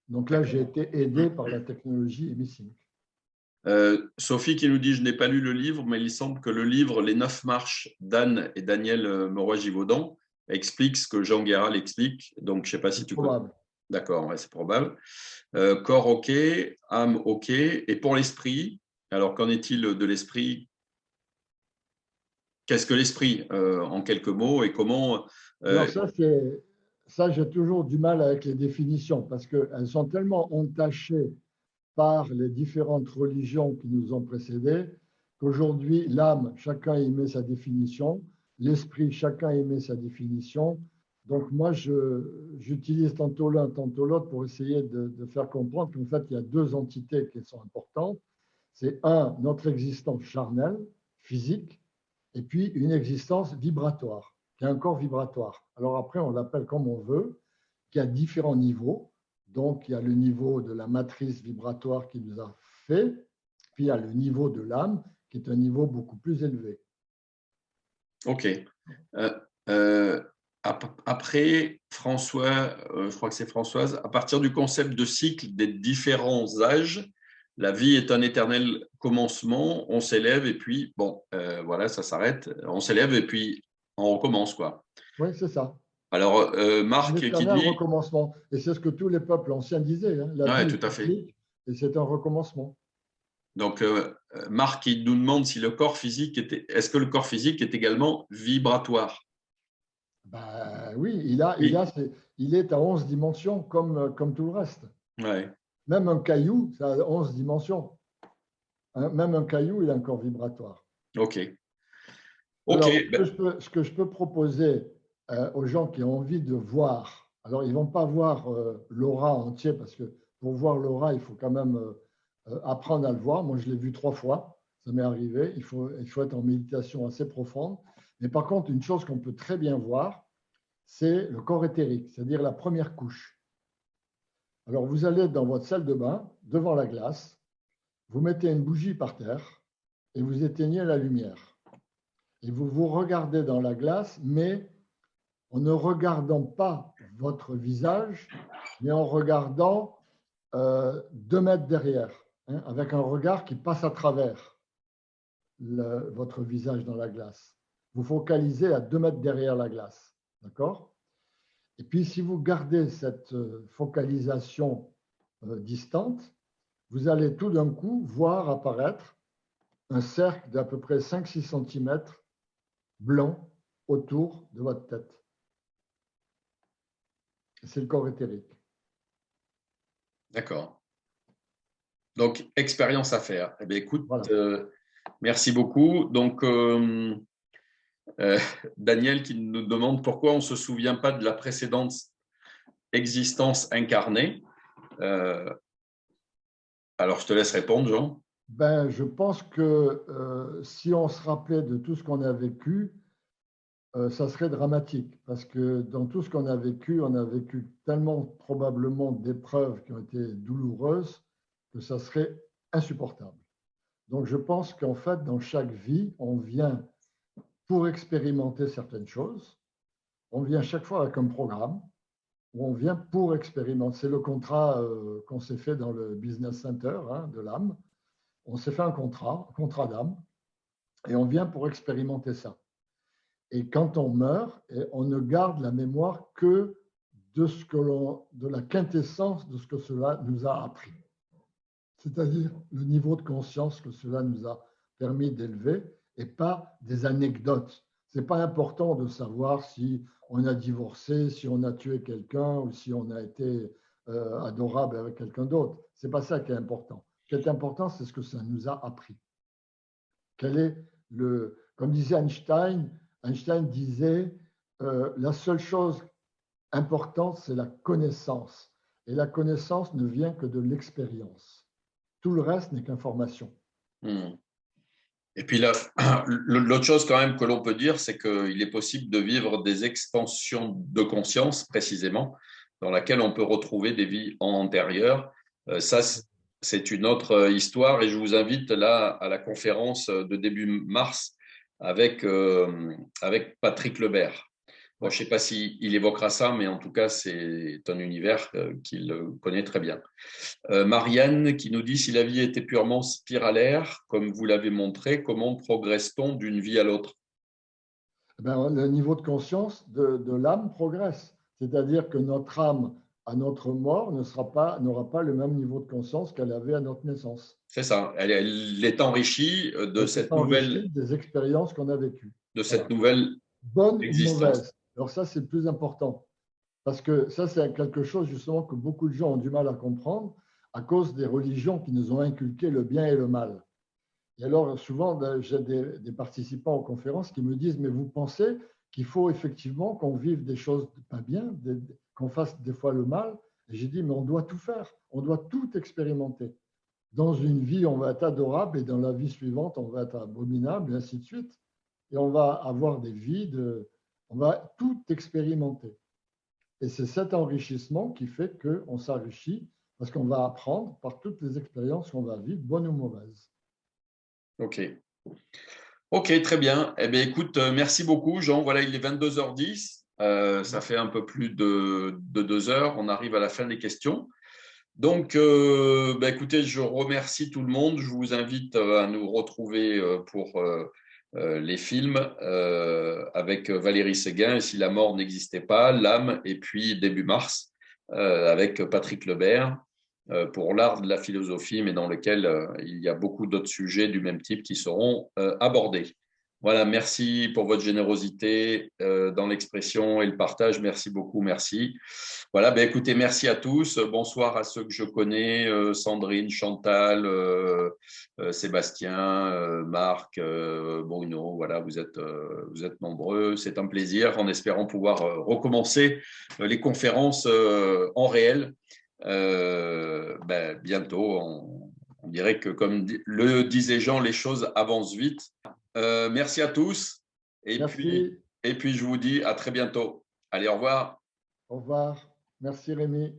Donc là, j'ai été aidé par la technologie EmiSync. Sophie qui nous dit « Je n'ai pas lu le livre, mais il semble que le livre Les 9 marches d'Anne et Daniel Meroy-Givaudan explique ce que Jean Guéral explique. » Donc, je ne sais pas si tu connais. D'accord, ouais, c'est probable. Corps OK, âme OK. Et pour l'esprit, alors qu'en est-il de l'esprit? Qu'est-ce que l'esprit, en quelques mots, et comment… Alors ça, j'ai toujours du mal avec les définitions parce qu'elles sont tellement entachées par les différentes religions qui nous ont précédés qu'aujourd'hui, l'âme, chacun y met sa définition, l'esprit, chacun y met sa définition. Donc moi, j'utilise tantôt l'un, tantôt l'autre pour essayer de faire comprendre qu'en fait, il y a 2 entités qui sont importantes. C'est notre existence charnelle, physique, et puis une existence vibratoire, qui est un corps vibratoire. Alors après, on l'appelle comme on veut, qui a différents niveaux. Donc, il y a le niveau de la matrice vibratoire qui nous a fait, puis il y a le niveau de l'âme, qui est un niveau beaucoup plus élevé. OK. Après, François, je crois que c'est Françoise, à partir du concept de cycle des différents âges, la vie est un éternel commencement, on s'élève et puis, bon, voilà, ça s'arrête, on s'élève et puis on recommence, quoi. Oui, c'est ça. Alors, Marc qui dit… recommencement. Et c'est ce que tous les peuples anciens disaient. Hein. La vie tout à fait. Et c'est un recommencement. Donc, Marc qui nous demande si le corps physique est-ce que le corps physique est également vibratoire? Ben, oui, il est à 11 dimensions comme tout le reste. Ouais. Même un caillou, ça a 11 dimensions. Même un caillou, il a un corps vibratoire. OK. OK. Alors, ce que je peux proposer aux gens qui ont envie de voir, alors ils ne vont pas voir l'aura entier, parce que pour voir l'aura, il faut quand même apprendre à le voir. Moi, je l'ai vu 3 fois, ça m'est arrivé. Il faut être en méditation assez profonde. Mais par contre, une chose qu'on peut très bien voir, c'est le corps éthérique, c'est-à-dire la première couche. Alors, vous allez dans votre salle de bain, devant la glace, vous mettez une bougie par terre et vous éteignez la lumière. Et vous vous regardez dans la glace, mais en ne regardant pas votre visage, mais en regardant 2 mètres derrière, hein, avec un regard qui passe à travers votre visage dans la glace. Vous focalisez à 2 mètres derrière la glace, d'accord? Et puis, si vous gardez cette focalisation distante, vous allez tout d'un coup voir apparaître un cercle d'à peu près 5-6 cm blanc autour de votre tête. C'est le corps éthérique. D'accord. Donc, expérience à faire. Eh bien, écoute, Voilà. merci beaucoup. Donc, Daniel qui nous demande pourquoi on ne se souvient pas de la précédente existence incarnée. Alors, je te laisse répondre, Jean. Ben, je pense que si on se rappelait de tout ce qu'on a vécu, ça serait dramatique, parce que dans tout ce qu'on a vécu tellement probablement d'épreuves qui ont été douloureuses que ça serait insupportable. Donc je pense qu'en fait, dans chaque vie, on vient pour expérimenter certaines choses, on vient chaque fois avec un programme, où on vient pour expérimenter. C'est le contrat qu'on s'est fait dans le Business Center hein, de l'âme. On s'est fait un contrat d'âme, et on vient pour expérimenter ça. Et quand on meurt, on ne garde la mémoire que de la quintessence de ce que cela nous a appris. C'est-à-dire le niveau de conscience que cela nous a permis d'élever et pas des anecdotes. Ce n'est pas important de savoir si on a divorcé, si on a tué quelqu'un ou si on a été adorable avec quelqu'un d'autre. Ce n'est pas ça qui est important. Ce qui est important, c'est ce que ça nous a appris. Comme disait Einstein, Einstein disait la seule chose importante, c'est la connaissance. Et la connaissance ne vient que de l'expérience. Tout le reste n'est qu'information. Et puis là, l'autre chose quand même que l'on peut dire, c'est qu'il est possible de vivre des expansions de conscience, précisément, dans laquelle on peut retrouver des vies antérieures. Ça, c'est une autre histoire et je vous invite là à la conférence de début mars avec Patrick Lebert. Bon, je ne sais pas s'il évoquera ça, mais en tout cas, c'est un univers qu'il connaît très bien. Marianne qui nous dit « Si la vie était purement spiralaire, comme vous l'avez montré, comment progresse-t-on d'une vie à l'autre » Le niveau de conscience de l'âme progresse. C'est-à-dire que notre âme, à notre mort, n'aura pas le même niveau de conscience qu'elle avait à notre naissance. C'est ça. Elle est enrichie de cette nouvelle… des expériences qu'on a vécues. De cette nouvelle bonne existence. Ou mauvaise. Alors ça, c'est le plus important. Parce que ça, c'est quelque chose justement que beaucoup de gens ont du mal à comprendre à cause des religions qui nous ont inculqué le bien et le mal. Et alors, souvent, j'ai des participants aux conférences qui me disent « Mais vous pensez qu'il faut effectivement qu'on vive des choses pas bien, qu'on fasse des fois le mal ?» Et j'ai dit « Mais on doit tout faire, on doit tout expérimenter. Dans une vie, on va être adorable et dans la vie suivante, on va être abominable, et ainsi de suite. Et on va avoir des vies on va tout expérimenter. Et c'est cet enrichissement qui fait qu'on s'enrichit parce qu'on va apprendre par toutes les expériences qu'on va vivre, bonnes ou mauvaises. Ok. Ok, très bien. Eh bien, écoute, merci beaucoup, Jean. Voilà, il est 22h10. Ça fait un peu plus de 2 heures. On arrive à la fin des questions. Donc, écoutez, je remercie tout le monde. Je vous invite à nous retrouver pour les films avec Valérie Séguin, et si la mort n'existait pas, l'âme, et puis début mars avec Patrick Lebert pour l'art de la philosophie, mais dans lequel il y a beaucoup d'autres sujets du même type qui seront abordés. Voilà, merci pour votre générosité dans l'expression et le partage. Merci beaucoup, merci. Voilà, ben écoutez, merci à tous. Bonsoir à ceux que je connais, Sandrine, Chantal, Sébastien, Marc, Bruno. Voilà, vous êtes nombreux. C'est un plaisir en espérant pouvoir recommencer les conférences en réel. Bientôt, on dirait que comme le disait Jean, les choses avancent vite. Merci à tous. Merci, Et puis, je vous dis à très bientôt. Allez, au revoir. au revoir. Merci Rémi.